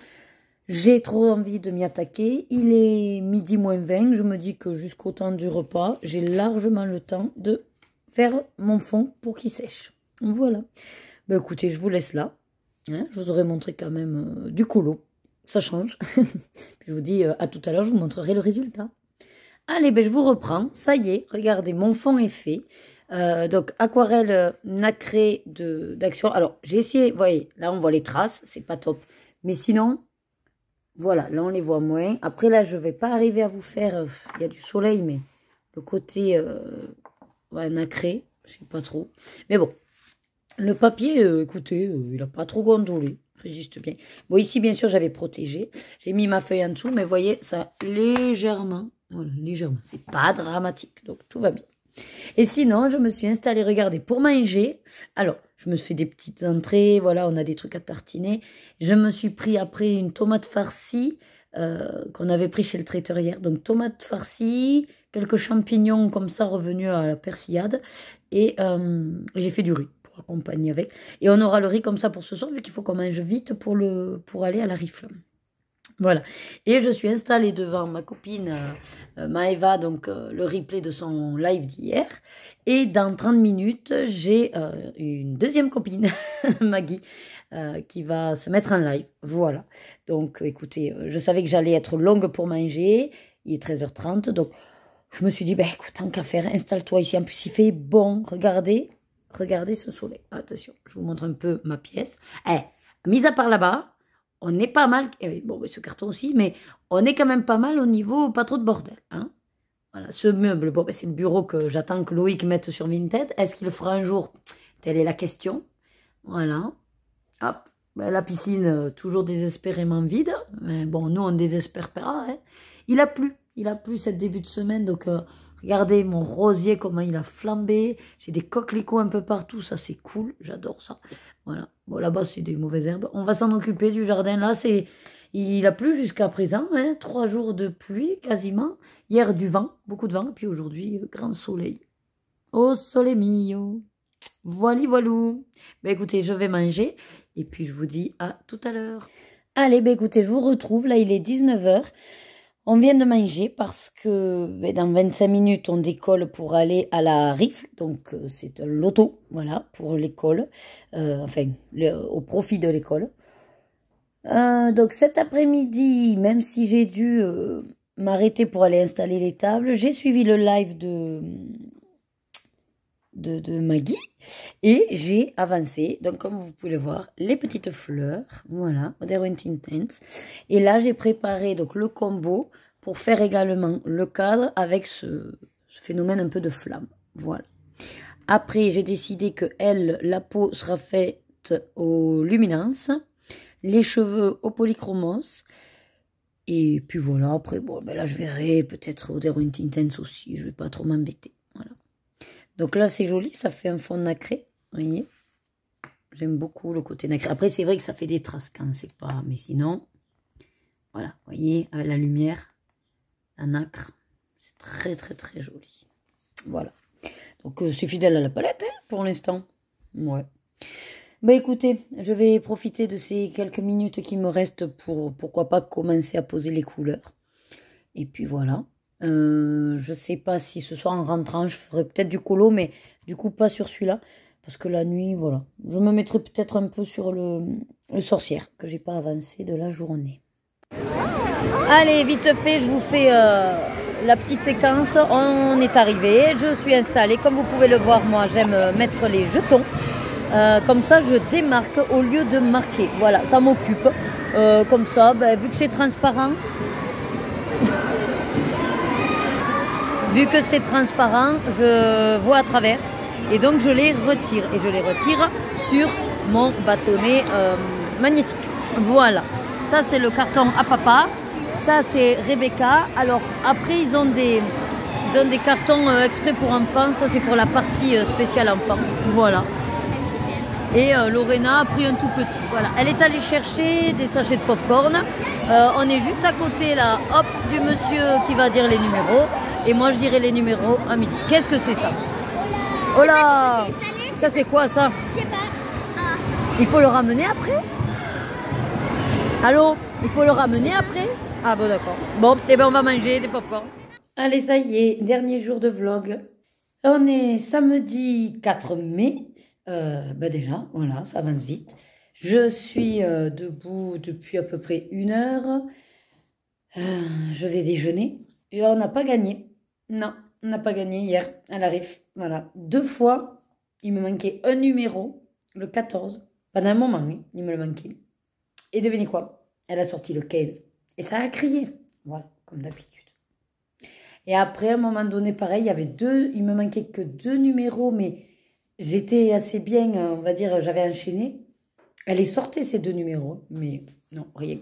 J'ai trop envie de m'y attaquer. Il est midi moins 20. Je me dis que jusqu'au temps du repas, j'ai largement le temps de faire mon fond pour qu'il sèche. Voilà. Ben écoutez, je vous laisse là. Hein, je vous aurais montré quand même du colo. Ça change. Je vous dis à tout à l'heure, je vous montrerai le résultat. Allez, ben je vous reprends. Ça y est, regardez, mon fond est fait. Donc, aquarelle nacrée d'Action. Alors, j'ai essayé, vous voyez, là on voit les traces, c'est pas top. Mais sinon, voilà, là on les voit moins. Après, là, je vais pas arriver à vous faire, il y a du soleil, mais le côté ouais, nacré, je sais pas trop. Mais bon, le papier, écoutez, il a pas trop gondolé, résiste bien. Bon, ici, bien sûr, j'avais protégé. J'ai mis ma feuille en dessous, mais vous voyez, ça légèrement, voilà, légèrement. C'est pas dramatique, donc tout va bien. Et sinon, je me suis installée, regardez, pour manger. Alors, je me fais des petites entrées, voilà, on a des trucs à tartiner. Je me suis pris après une tomate farcie qu'on avait pris chez le traiteur hier. Donc, tomate farcie, quelques champignons comme ça revenus à la persillade. Et j'ai fait du riz pour accompagner avec. Et on aura le riz comme ça pour ce soir, vu qu'il faut qu'on mange vite pour aller à la rifle. Voilà, et je suis installée devant ma copine Maëva, donc le replay de son live d'hier. Et dans 30 minutes, j'ai une deuxième copine, Maggie, qui va se mettre en live. Voilà, donc écoutez, je savais que j'allais être longue pour manger. Il est 13h30, donc je me suis dit, ben écoute, tant qu'à faire, installe-toi ici. En plus, il fait bon, regardez ce soleil. Attention, je vous montre un peu ma pièce. Mis à part là-bas, on est pas mal, bon, ce carton aussi, mais on est quand même pas mal au niveau, pas trop de bordel. Hein. Voilà, ce meuble, bon, c'est le bureau que j'attends que Loïc mette sur Vinted. Est-ce qu'il le fera un jour? Telle est la question. Voilà. Hop, ben, la piscine, toujours désespérément vide. Mais bon, nous, on ne désespère pas. Hein. Il a plu cette début de semaine, donc regardez mon rosier, comment il a flambé. J'ai des coquelicots un peu partout, ça c'est cool, j'adore ça. Voilà, bon là-bas c'est des mauvaises herbes. On va s'en occuper du jardin, là il a plu jusqu'à présent, hein, 3 jours de pluie quasiment. Hier du vent, beaucoup de vent, et puis aujourd'hui grand soleil. Oh sole mio, voilou. Ben écoutez, je vais manger, et puis je vous dis à tout à l'heure. Allez, ben écoutez, je vous retrouve, là il est 19h. On vient de manger parce que dans 25 minutes, on décolle pour aller à la rifle. Donc, c'est un loto, voilà, pour l'école. Enfin, au profit de l'école. Donc, cet après-midi, même si j'ai dû m'arrêter pour aller installer les tables, j'ai suivi le live de Maggie. Et j'ai avancé. Donc, comme vous pouvez le voir, les petites fleurs. Voilà, Modern Intense. Et là, j'ai préparé donc le combo pour faire également le cadre avec ce phénomène un peu de flamme. Voilà. Après, j'ai décidé que la peau sera faite aux luminances, les cheveux au polychromos. Et puis voilà, après, bon, ben là, je verrai peut-être au Modern Intense aussi. Je vais pas trop m'embêter. Voilà. Donc là, c'est joli, ça fait un fond nacré. Vous voyez? J'aime beaucoup le côté nacré. Après, c'est vrai que ça fait des traces quand c'est pas... Mais sinon, voilà, vous voyez, avec la lumière, la nacre, c'est très, très, très joli. Voilà. Donc, c'est fidèle à la palette, hein, pour l'instant. Ouais. Bah écoutez, je vais profiter de ces quelques minutes qui me restent pour, pourquoi pas, commencer à poser les couleurs. Et puis voilà. Je sais pas si ce soir en rentrant, je ferai peut-être du colo, mais du coup, pas sur celui-là. Parce que la nuit, voilà. Je me mettrai peut-être un peu sur le sorcière, que j'ai pas avancé de la journée. Allez, vite fait, je vous fais la petite séquence. On est arrivé, je suis installée. Comme vous pouvez le voir, moi, j'aime mettre les jetons. Comme ça, je démarque au lieu de marquer. Voilà, ça m'occupe. Comme ça, ben, vu que c'est transparent... Vu que c'est transparent, je vois à travers. Et donc, je les retire. Et je les retire sur mon bâtonnet magnétique. Voilà. Ça, c'est le carton à papa. Ça, c'est Rebecca. Alors, après, ils ont des cartons exprès pour enfants. Ça, c'est pour la partie spéciale enfants. Voilà. Et Lorena a pris un tout petit. Voilà. Elle est allée chercher des sachets de popcorn. On est juste à côté, là, hop, du monsieur qui va dire les numéros. Et moi, je dirai les numéros à midi. Qu'est-ce que c'est ça? Oh là! Ça, c'est quoi, ça? Je sais pas. Ah. Il faut le ramener après? Allô? Il faut le ramener après? Ah bon, d'accord. Bon, et ben on va manger des popcorn. Allez, ça y est, dernier jour de vlog. On est samedi 4 mai. Ben déjà, voilà, ça avance vite. Je suis debout depuis à peu près 1 heure. Je vais déjeuner. Et on n'a pas gagné. Non, on n'a pas gagné hier à la RIF. Voilà, 2 fois, il me manquait un numéro, le 14. Pendant un moment, oui, il me le manquait. Et devinez quoi? Elle a sorti le 15. Et ça a crié. Voilà, comme d'habitude. Et après, à un moment donné, pareil, il y avait 2, il me manquait que 2 numéros, mais j'étais assez bien, on va dire, j'avais enchaîné. Elle est sortie ces 2 numéros, mais non, rien.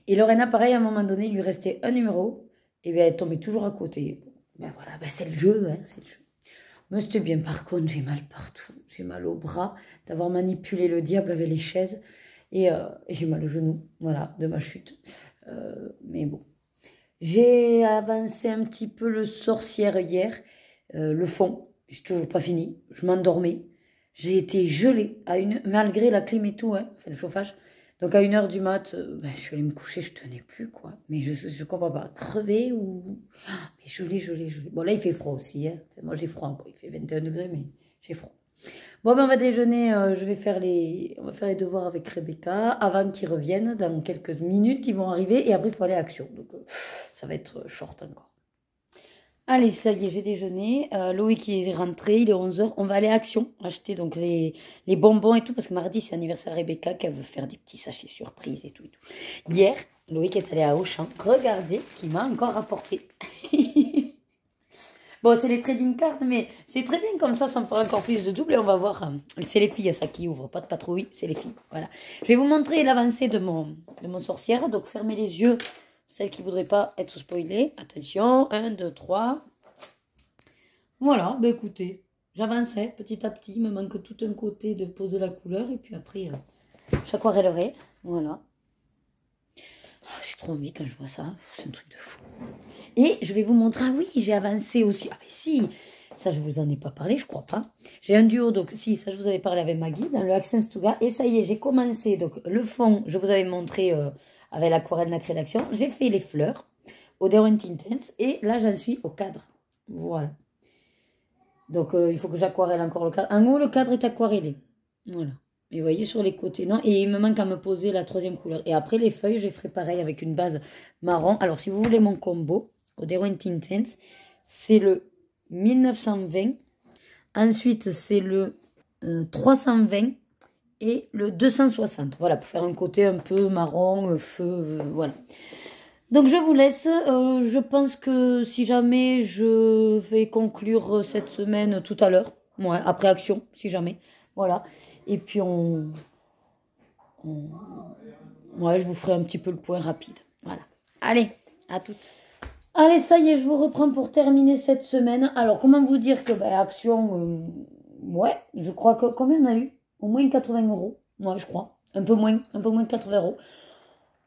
Et Lorena, pareil, à un moment donné, il lui restait un numéro, et bien elle tombait toujours à côté. ben voilà, ben c'est le jeu, hein, c'est le jeu. Mais c'était bien, par contre, j'ai mal partout. J'ai mal au bras d'avoir manipulé le diable avec les chaises. Et j'ai mal au genou, voilà, de ma chute. Mais bon. J'ai avancé un petit peu le sorcière hier. Le fond, j'ai toujours pas fini. Je m'endormais. J'ai été gelée, malgré la clim et tout, hein, enfin, le chauffage. Donc à 1h du mat, ben, je suis allée me coucher, je tenais plus, quoi. Mais je comprends pas, crever ou... Ah, mais gelée. Bon, là, il fait froid aussi, hein. Enfin, moi, j'ai froid, bon, il fait 21 degrés, mais j'ai froid. Bon, ben, on va déjeuner, on va faire les devoirs avec Rebecca avant qu'ils reviennent. Dans quelques minutes, ils vont arriver et après, il faut aller à Action. Donc, ça va être short encore. Allez, ça y est, j'ai déjeuné. Loïc est rentré, il est 11h. On va aller à Action, acheter donc les bonbons et tout, parce que mardi, c'est l'anniversaire de Rebecca, qu'elle veut faire des petits sachets surprises et tout. Hier, Loïc est allé à Auchan. Regardez ce qu'il m'a encore apporté. Bon, c'est les trading cards, mais c'est très bien comme ça me fera encore plus de double et on va voir. C'est les filles, ça, qui ouvrent, pas de patrouille, c'est les filles. Voilà. Je vais vous montrer l'avancée de mon sorcière. Donc, fermez les yeux. Celles qui ne voudraient pas être spoilées. Attention, 1, 2, 3. Voilà, ben écoutez, j'avançais petit à petit. Il me manque tout un côté de poser la couleur. Et puis après, j'aquarellerai. Voilà. Oh, j'ai trop envie quand je vois ça. C'est un truc de fou. Et je vais vous montrer, ah oui, j'ai avancé aussi. Ah mais si, ça je vous en ai pas parlé, je crois pas. J'ai un duo, donc si, ça je vous avais parlé avec Maggie, dans le Accent Stuga. Et ça y est, j'ai commencé. Donc le fond, je vous avais montré... avec l'aquarelle Nacré d'Action. J'ai fait les fleurs au Derwent Intense et là j'en suis au cadre. Voilà. Donc il faut que j'aquarelle encore le cadre. En haut le cadre est aquarellé. Voilà. Et vous voyez sur les côtés, non? Et il me manque à me poser la troisième couleur. Et après les feuilles, je ferai pareil avec une base marron. Alors si vous voulez mon combo au Derwent Intense, c'est le 1920. Ensuite c'est le 320. Et le 260, voilà, pour faire un côté un peu marron, feu, voilà. Donc je vous laisse, je pense que si jamais je vais conclure cette semaine tout à l'heure, ouais, après Action, si jamais, voilà. Et puis ouais, je vous ferai un petit peu le point rapide, voilà. Allez, à toutes. Allez, ça y est, je vous reprends pour terminer cette semaine. Alors, comment vous dire que, Action, ouais, je crois que, combien on a eu? Au moins 80 €. Ouais, je crois. Un peu moins de 80 €.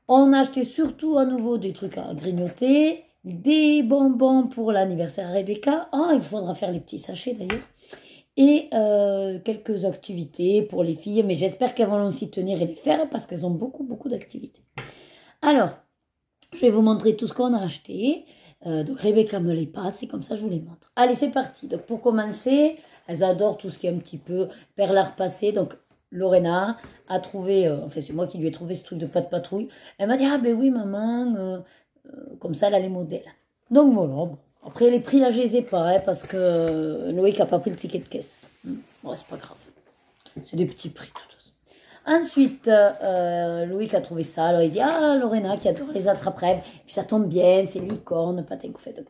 On a acheté surtout à nouveau des trucs à grignoter, des bonbons pour l'anniversaire Rebecca. Ah, il faudra faire les petits sachets d'ailleurs. Et quelques activités pour les filles. Mais j'espère qu'elles vont s'y tenir et les faire parce qu'elles ont beaucoup d'activités. Alors, je vais vous montrer tout ce qu'on a acheté. Donc Rebecca me les passe et comme ça je vous les montre. Allez, c'est parti. Donc pour commencer, elles adorent tout ce qui est un petit peu perles à repasser. Donc Lorena a trouvé, enfin c'est moi qui lui ai trouvé ce truc de pâte patrouille. Elle m'a dit, ah ben oui maman, comme ça elle a les modèles. Donc voilà, bon. Après les prix là je les ai pas, hein, parce que Loïc n'a pas pris le ticket de caisse. Bon, c'est pas grave. C'est des petits prix de toute façon. Ensuite, Loïc a trouvé ça. Alors il dit, ah Lorena qui adore les attrape-rêves. Puis ça tombe bien, c'est licorne, patin fait.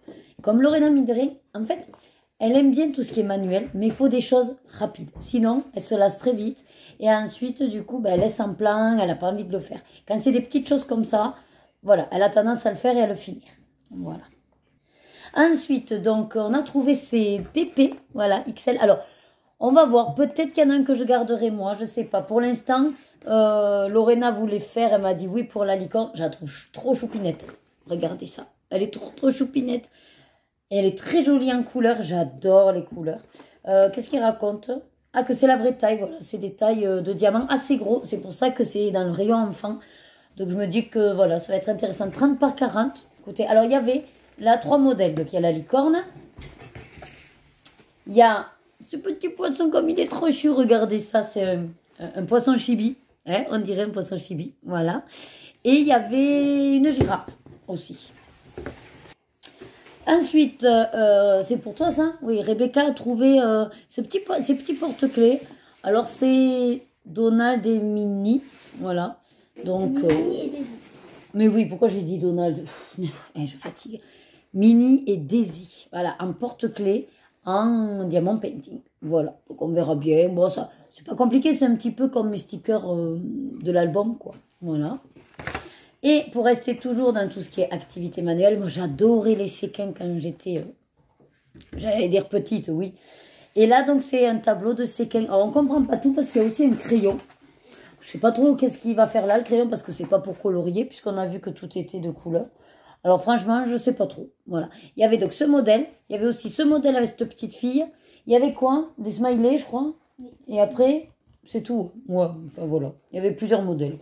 Comme Lorena mine de rien, en fait, elle aime bien tout ce qui est manuel, mais il faut des choses rapides. Sinon, elle se lasse très vite. Et ensuite, du coup, elle laisse en plan, elle n'a pas envie de le faire. Quand c'est des petites choses comme ça, voilà, elle a tendance à le faire et à le finir. Voilà. Ensuite, donc, on a trouvé ces TP, voilà, XL. Alors, on va voir, peut-être qu'il y en a un que je garderai moi, je sais pas. Pour l'instant, Lorena voulait faire, elle m'a dit oui pour la licorne. Je la trouve trop choupinette. Regardez ça, elle est trop choupinette. Et elle est très jolie en couleur, j'adore les couleurs. Qu'est-ce qu'il raconte? Ah, que c'est la vraie taille, voilà, c'est des tailles de diamants assez gros. C'est pour ça que c'est dans le rayon enfant. Donc je me dis que voilà, ça va être intéressant. 30 par 40. Écoutez, alors il y avait là 3 modèles. Donc il y a la licorne. Il y a ce petit poisson comme il est trop chou, regardez ça, c'est un poisson chibi. Hein, on dirait un poisson chibi, voilà. Et il y avait une girafe aussi. Ensuite, c'est pour toi ça? Oui, Rebecca a trouvé ces petits porte-clés. Alors, c'est Donald et Minnie. Voilà. Donc, Minnie et Daisy. Mais oui, pourquoi j'ai dit Donald? Je fatigue. Minnie et Daisy. Voilà, en porte-clés, en diamant painting. Voilà. Donc, on verra bien. Bon, ça, c'est pas compliqué. C'est un petit peu comme les stickers de l'album, quoi. Voilà. Et pour rester toujours dans tout ce qui est activité manuelle, moi j'adorais les séquins quand j'étais J'allais dire petite, oui. Et là, donc, c'est un tableau de Séquin. Alors, on ne comprend pas tout parce qu'il y a aussi un crayon. Je ne sais pas trop qu'est-ce qu'il va faire là, le crayon, parce que c'est pas pour colorier, puisqu'on a vu que tout était de couleur. Alors, franchement, je ne sais pas trop. Voilà. Il y avait donc ce modèle. Il y avait aussi ce modèle avec cette petite fille. Il y avait quoi? Des smileys, je crois. Oui. Et après, c'est tout. Ouais, enfin, voilà. Il y avait plusieurs modèles.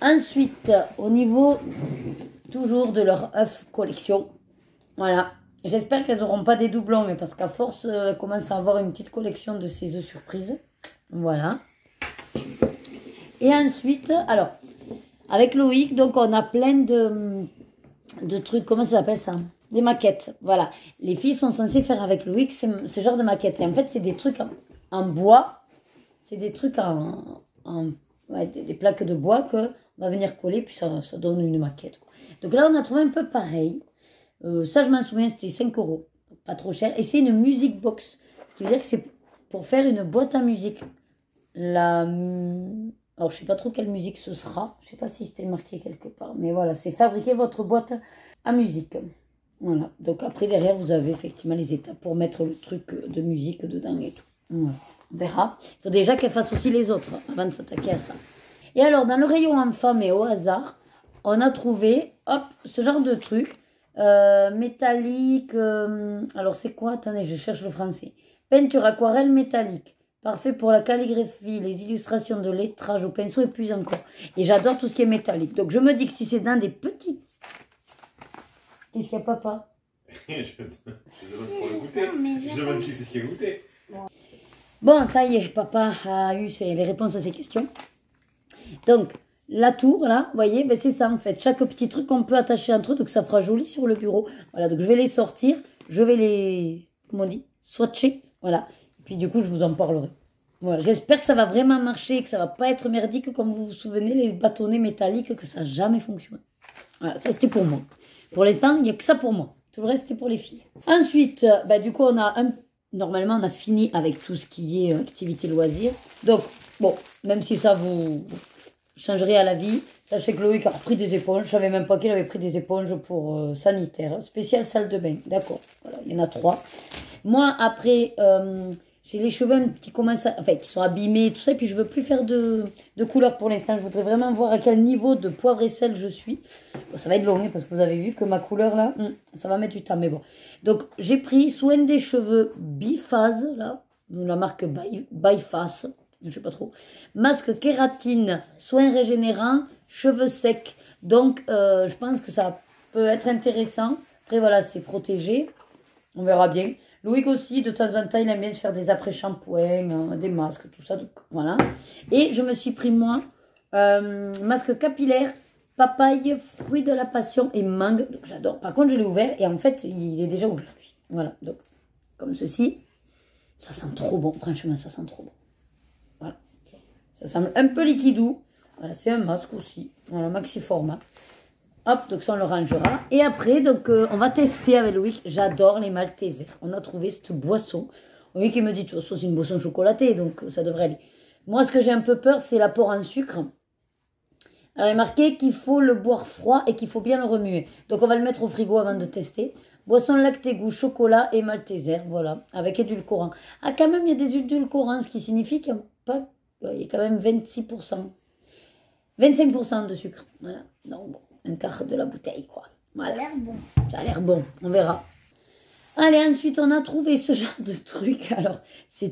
Ensuite, au niveau, toujours de leur œuf collection. Voilà. J'espère qu'elles n'auront pas des doublons, mais parce qu'à force, elles commencent à avoir une petite collection de ces œufs surprises. Voilà. Et ensuite, alors, avec Loïc, donc on a plein de trucs, comment ça s'appelle ça? Des maquettes. Voilà. Les filles sont censées faire avec Loïc ce genre de maquettes. Et en fait, c'est des trucs en bois. C'est des trucs ouais, des plaques de bois qu'on va venir coller, puis ça donne une maquette, quoi. Donc là, on a trouvé un peu pareil. Ça, je m'en souviens, c'était 5 €. Pas trop cher. Et c'est une music box. Ce qui veut dire que c'est pour faire une boîte à musique. Alors, je sais pas trop quelle musique ce sera. Je sais pas si c'était marqué quelque part. Mais voilà, c'est fabriquer votre boîte à musique. Voilà. Donc après, derrière, vous avez effectivement les étapes pour mettre le truc de musique dedans et tout. Voilà. On verra. Il faut déjà qu'elle fasse aussi les autres avant de s'attaquer à ça. Et alors, dans le rayon enfant, mais au hasard, on a trouvé, hop, ce genre de truc. Métallique. Alors, c'est quoi? Attendez, je cherche le français. Peinture aquarelle métallique. Parfait pour la calligraphie, les illustrations de lettrage au pinceau et plus encore. Et j'adore tout ce qui est métallique. Donc, je me dis que si c'est dans des petites... Qu'est-ce qu'il y a, papa? Je demande pour le goûter. Je demande qui c'est qui a goûté. Bon, ça y est, papa a eu les réponses à ses questions. Donc, la tour, là, vous voyez, ben c'est ça en fait. Chaque petit truc, on peut attacher un truc, donc ça fera joli sur le bureau. Voilà, donc je vais les sortir. Je vais les, comment on dit, swatcher. Voilà. Et puis du coup, je vous en parlerai. Voilà, j'espère que ça va vraiment marcher, que ça va pas être merdique comme vous vous souvenez, les bâtonnets métalliques, que ça n'a jamais fonctionné. Voilà, ça c'était pour moi. Pour l'instant, il n'y a que ça pour moi. Tout le reste, c'était pour les filles. Ensuite, ben, du coup, normalement, on a fini avec tout ce qui est activité loisirs. Donc, bon, même si ça vous changerait à la vie, sachez que Loïc a repris des éponges. Je savais même pas qu'il avait pris des éponges pour sanitaire. Spécial salle de bain. D'accord. Voilà, il y en a 3. Moi, après, j'ai les cheveux un petit qui sont abîmés et tout ça. Et puis, je veux plus faire de couleur pour l'instant. Je voudrais vraiment voir à quel niveau de poivre et sel je suis. Bon, ça va être long, hein, parce que vous avez vu que ma couleur, là, ça va mettre du temps. Mais bon. Donc, j'ai pris soin des cheveux Biphase, là. De la marque Byface. Je sais pas trop. Masque kératine, soins régénérants, cheveux secs. Donc, je pense que ça peut être intéressant. Après, voilà, c'est protégé. On verra bien. Loïc aussi, de temps en temps, il aime bien se faire des après-shampoings, des masques, tout ça. Donc, voilà. Et je me suis pris, moi, masque capillaire, papaye, fruit de la passion et mangue. Donc, j'adore. Par contre, je l'ai ouvert et en fait, il est déjà ouvert, lui. Voilà. Donc, comme ceci. Ça sent trop bon. Franchement, ça sent trop bon. Voilà. Ça semble un peu liquidou. Voilà, c'est un masque aussi. Voilà, maxi format. Hop, donc ça on le rangera. Et après, donc on va tester avec Loïc. J'adore les Maltesers. On a trouvé cette boisson. Loïc il me dit, de toute façon c'est une boisson chocolatée, donc ça devrait aller. Moi, ce que j'ai un peu peur, c'est l'apport en sucre. Alors il est marqué qu'il faut le boire froid et qu'il faut bien le remuer. Donc on va le mettre au frigo avant de tester. Boisson lactée goût chocolat et Malteser, voilà, avec édulcorant. Ah, quand même, il y a des édulcorants, ce qui signifie qu'il y a quand même 26%. 25% de sucre, voilà. Donc bon, un quart de la bouteille, quoi. Voilà. Ça a l'air bon. Ça a l'air bon, on verra. Allez, ensuite, on a trouvé ce genre de truc. Alors, c'est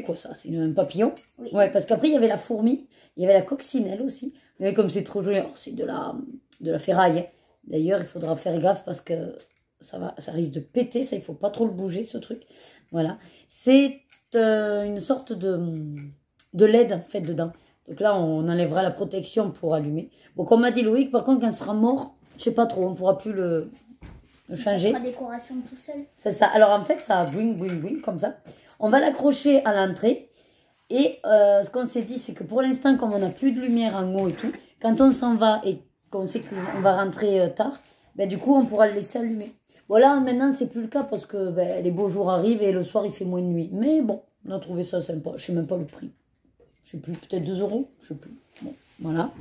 quoi ça? C'est un papillon? Oui. Ouais, parce qu'après, il y avait la fourmi, il y avait la coccinelle aussi. Mais comme c'est trop joli, c'est de la ferraille. Hein. D'ailleurs, il faudra faire gaffe parce que ça risque de péter, ça, il faut pas trop le bouger, ce truc. Voilà. C'est une sorte de LED, en fait, dedans. Donc là, on enlèvera la protection pour allumer. Bon, comme m'a dit Loïc, par contre, quand ce sera mort, je sais pas trop, on pourra plus le changer. Ça fera décoration tout seul. C'est ça. Alors, en fait, ça bling, bling, bling, comme ça. On va l'accrocher à l'entrée. Et ce qu'on s'est dit, c'est que pour l'instant, comme on n'a plus de lumière en haut et tout, quand on s'en va et qu'on sait qu'on va rentrer tard, ben, du coup, on pourra le laisser allumer. Bon, là, maintenant, c'est plus le cas parce que ben, les beaux jours arrivent et le soir, il fait moins de nuit. Mais bon, on a trouvé ça sympa. Je sais même pas le prix. Je sais plus, peut-être 2 €. Je sais plus. Bon, voilà.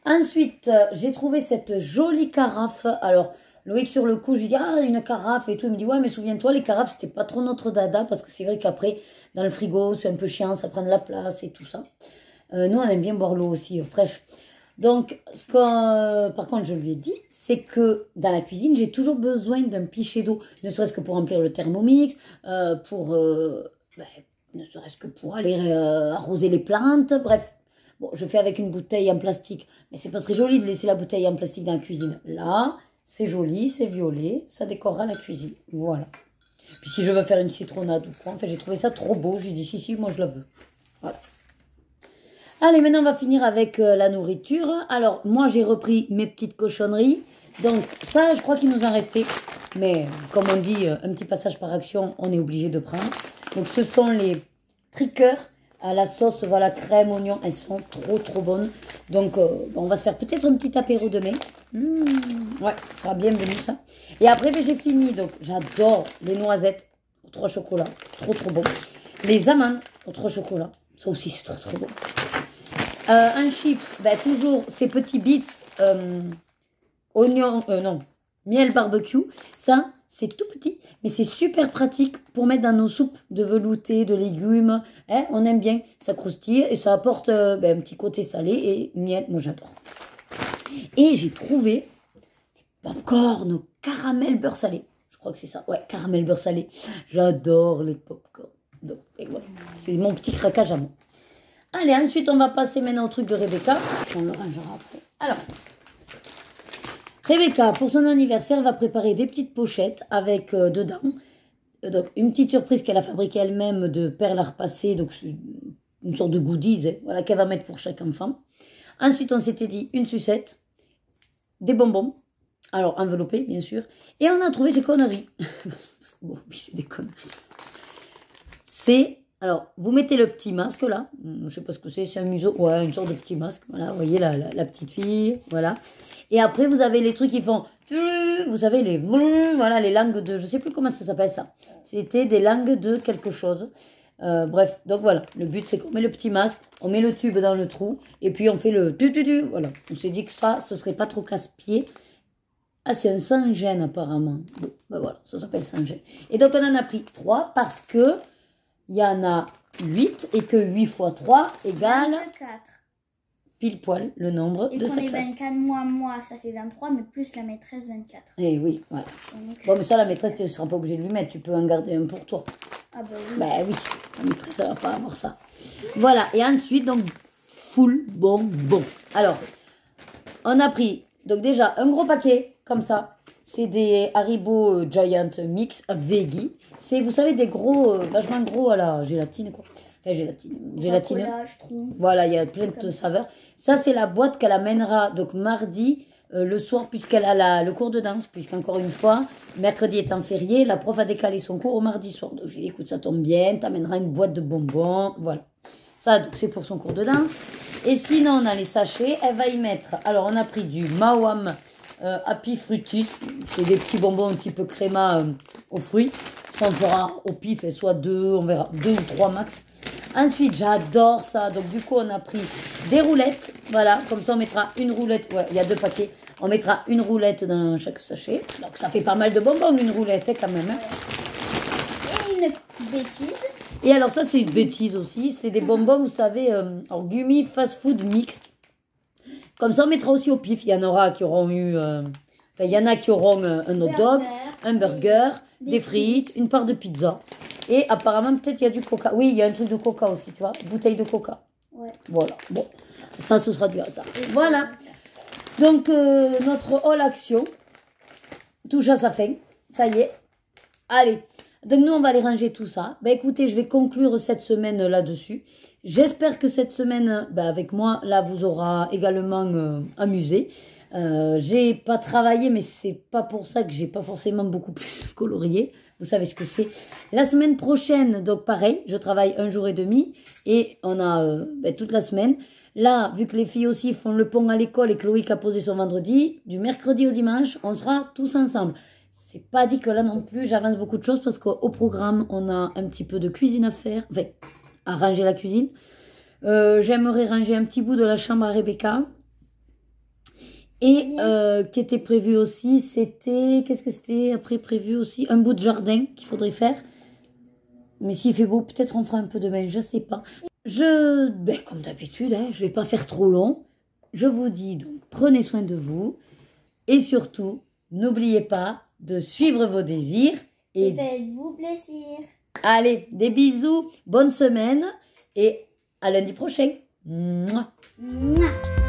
Ensuite, j'ai trouvé cette jolie carafe. Alors, Loïc, sur le coup, je lui dis, ah, une carafe et tout. Il me dit, ouais, mais souviens-toi, les carafes, c'était pas trop notre dada, parce que c'est vrai qu'après, dans le frigo, c'est un peu chiant, ça prend de la place et tout ça. Nous, on aime bien boire l'eau aussi, fraîche. Donc, par contre, je lui ai dit, c'est que dans la cuisine, j'ai toujours besoin d'un pichet d'eau, ne serait-ce que pour remplir le thermomix, ne serait-ce que pour aller arroser les plantes, bref. Bon, je fais avec une bouteille en plastique, mais c'est pas très joli de laisser la bouteille en plastique dans la cuisine. Là, c'est joli, c'est violet, ça décorera la cuisine. Voilà. Puis si je veux faire une citronnade ou quoi, enfin, j'ai trouvé ça trop beau, j'ai dit si, moi je la veux. Voilà. Allez, maintenant on va finir avec la nourriture. Alors, moi j'ai repris mes petites cochonneries. Donc ça, je crois qu'il nous en restait. Mais comme on dit, un petit passage par action, on est obligé de prendre. Donc ce sont les trickers à la sauce, voilà, crème, oignon. Elles sont trop bonnes. Donc on va se faire peut-être un petit apéro demain. Ouais, ça sera bienvenu ça. Et après, j'ai fini. Donc j'adore les noisettes aux 3 chocolats. Trop bon. Les amandes aux 3 chocolats. Ça aussi, c'est trop bon. Un chips, toujours ces petits bits oignon, miel barbecue. Ça, c'est tout petit, mais c'est super pratique pour mettre dans nos soupes de velouté, de légumes. Hein, on aime bien, ça croustille et ça apporte un petit côté salé et miel. Moi, j'adore. Et j'ai trouvé des popcorn au caramel beurre salé. Je crois que c'est ça. Ouais, caramel beurre salé. J'adore les popcorn. Donc, voilà. C'est mon petit craquage à moi. Allez, ensuite, on va passer maintenant au truc de Rebecca. On le rangera après. Alors, Rebecca, pour son anniversaire, va préparer des petites pochettes avec dedans donc une petite surprise qu'elle a fabriquée elle-même de perles à repasser, donc une sorte de goodies, hein, voilà, qu'elle va mettre pour chaque enfant. Ensuite, on s'était dit une sucette, des bonbons, alors enveloppés, bien sûr, et on a trouvé ces conneries. Bon, oui, c'est des conneries. Alors, vous mettez le petit masque là, je ne sais pas ce que c'est un museau, ouais, une sorte de petit masque, voilà, vous voyez la petite fille, voilà. Et après, vous avez les trucs qui font, vous savez, les langues de, je ne sais plus comment ça s'appelle ça. C'était des langues de quelque chose. Bref, donc voilà, le but c'est qu'on met le petit masque, on met le tube dans le trou, et puis on fait le voilà. On s'est dit que ça, ce serait pas trop casse-pied. Ah, c'est un sans-gêne apparemment. Bon, voilà, ça s'appelle sans-gêne. Et donc on en a pris 3 parce que il y en a 8 et que 8 fois 3 égale 24. Pile poil le nombre de sa classe. 24, moi, ça fait 23, mais plus la maîtresse 24. Eh oui, voilà. Bon, mais ça, la maîtresse, tu ne seras pas obligé de lui mettre. Tu peux en garder un pour toi. Ah bah oui. Ben oui, la maîtresse, elle va pas avoir ça. Voilà, et ensuite, donc, full bonbon. Alors, on a pris, donc déjà, un gros paquet, comme ça. C'est des Haribo Giant Mix Veggie. C'est, vous savez, des gros, vachement gros à la gélatine, quoi. Enfin, gélatine. Voilà, il y a plein de saveurs. Ça, c'est la boîte qu'elle amènera donc mardi le soir, puisqu'elle a le cours de danse. Puisqu'encore une fois, mercredi étant férié, la prof a décalé son cours au mardi soir. Donc, j'ai dit, écoute, ça tombe bien, t'amèneras une boîte de bonbons. Voilà. Ça, donc, c'est pour son cours de danse. Et sinon, on a les sachets. Elle va y mettre. Alors, on a pris du Mawam Happy Fruity. C'est des petits bonbons un petit peu créma aux fruits. Ça, on fera au pif, et soit 2, on verra, 2 ou 3 max. Ensuite, j'adore ça. Donc, du coup, on a pris des roulettes. Voilà, comme ça, on mettra une roulette. Ouais, il y a 2 paquets. On mettra une roulette dans chaque sachet. Donc, ça fait pas mal de bonbons, une roulette, hein, quand même. Hein. Et une bêtise. Et alors, ça, c'est une bêtise aussi. C'est des bonbons, vous savez, en gummy fast-food mixte. Comme ça, on mettra aussi au pif. Il y en aura qui auront eu... il y en a qui auront un hot dog, un burger, des frites, une part de pizza. Et apparemment, peut-être il y a du coca. Oui, il y a un truc de coca aussi, tu vois. Bouteille de coca. Ouais. Voilà. Bon, ça, ce sera du hasard. Voilà. Donc, notre all action touche à sa fin. Ça y est. Allez. Donc, nous, on va aller ranger tout ça. Ben, écoutez, je vais conclure cette semaine là-dessus. J'espère que cette semaine, avec moi, là, vous aura également amusé. J'ai pas travaillé, mais c'est pas pour ça que j'ai pas forcément beaucoup plus colorié. Vous savez ce que c'est. La semaine prochaine, donc pareil, je travaille 1 jour et demi et on a toute la semaine. Là, vu que les filles aussi font le pont à l'école et que Loïc a posé son vendredi, du mercredi au dimanche, on sera tous ensemble. C'est pas dit que là non plus, j'avance beaucoup de choses parce qu'au programme, on a un petit peu de cuisine à faire, enfin, à ranger la cuisine. J'aimerais ranger un petit bout de la chambre à Rebecca. Et qui était prévu aussi, c'était... Qu'est-ce que c'était après prévu aussi? Un bout de jardin qu'il faudrait faire. Mais s'il fait beau, peut-être on fera un peu demain, je sais pas. Comme d'habitude, hein, je vais pas faire trop long. Je vous dis donc, prenez soin de vous. Et surtout, n'oubliez pas de suivre vos désirs. Et faites-vous plaisir. Allez, des bisous, bonne semaine et à lundi prochain. Mouah. Mouah.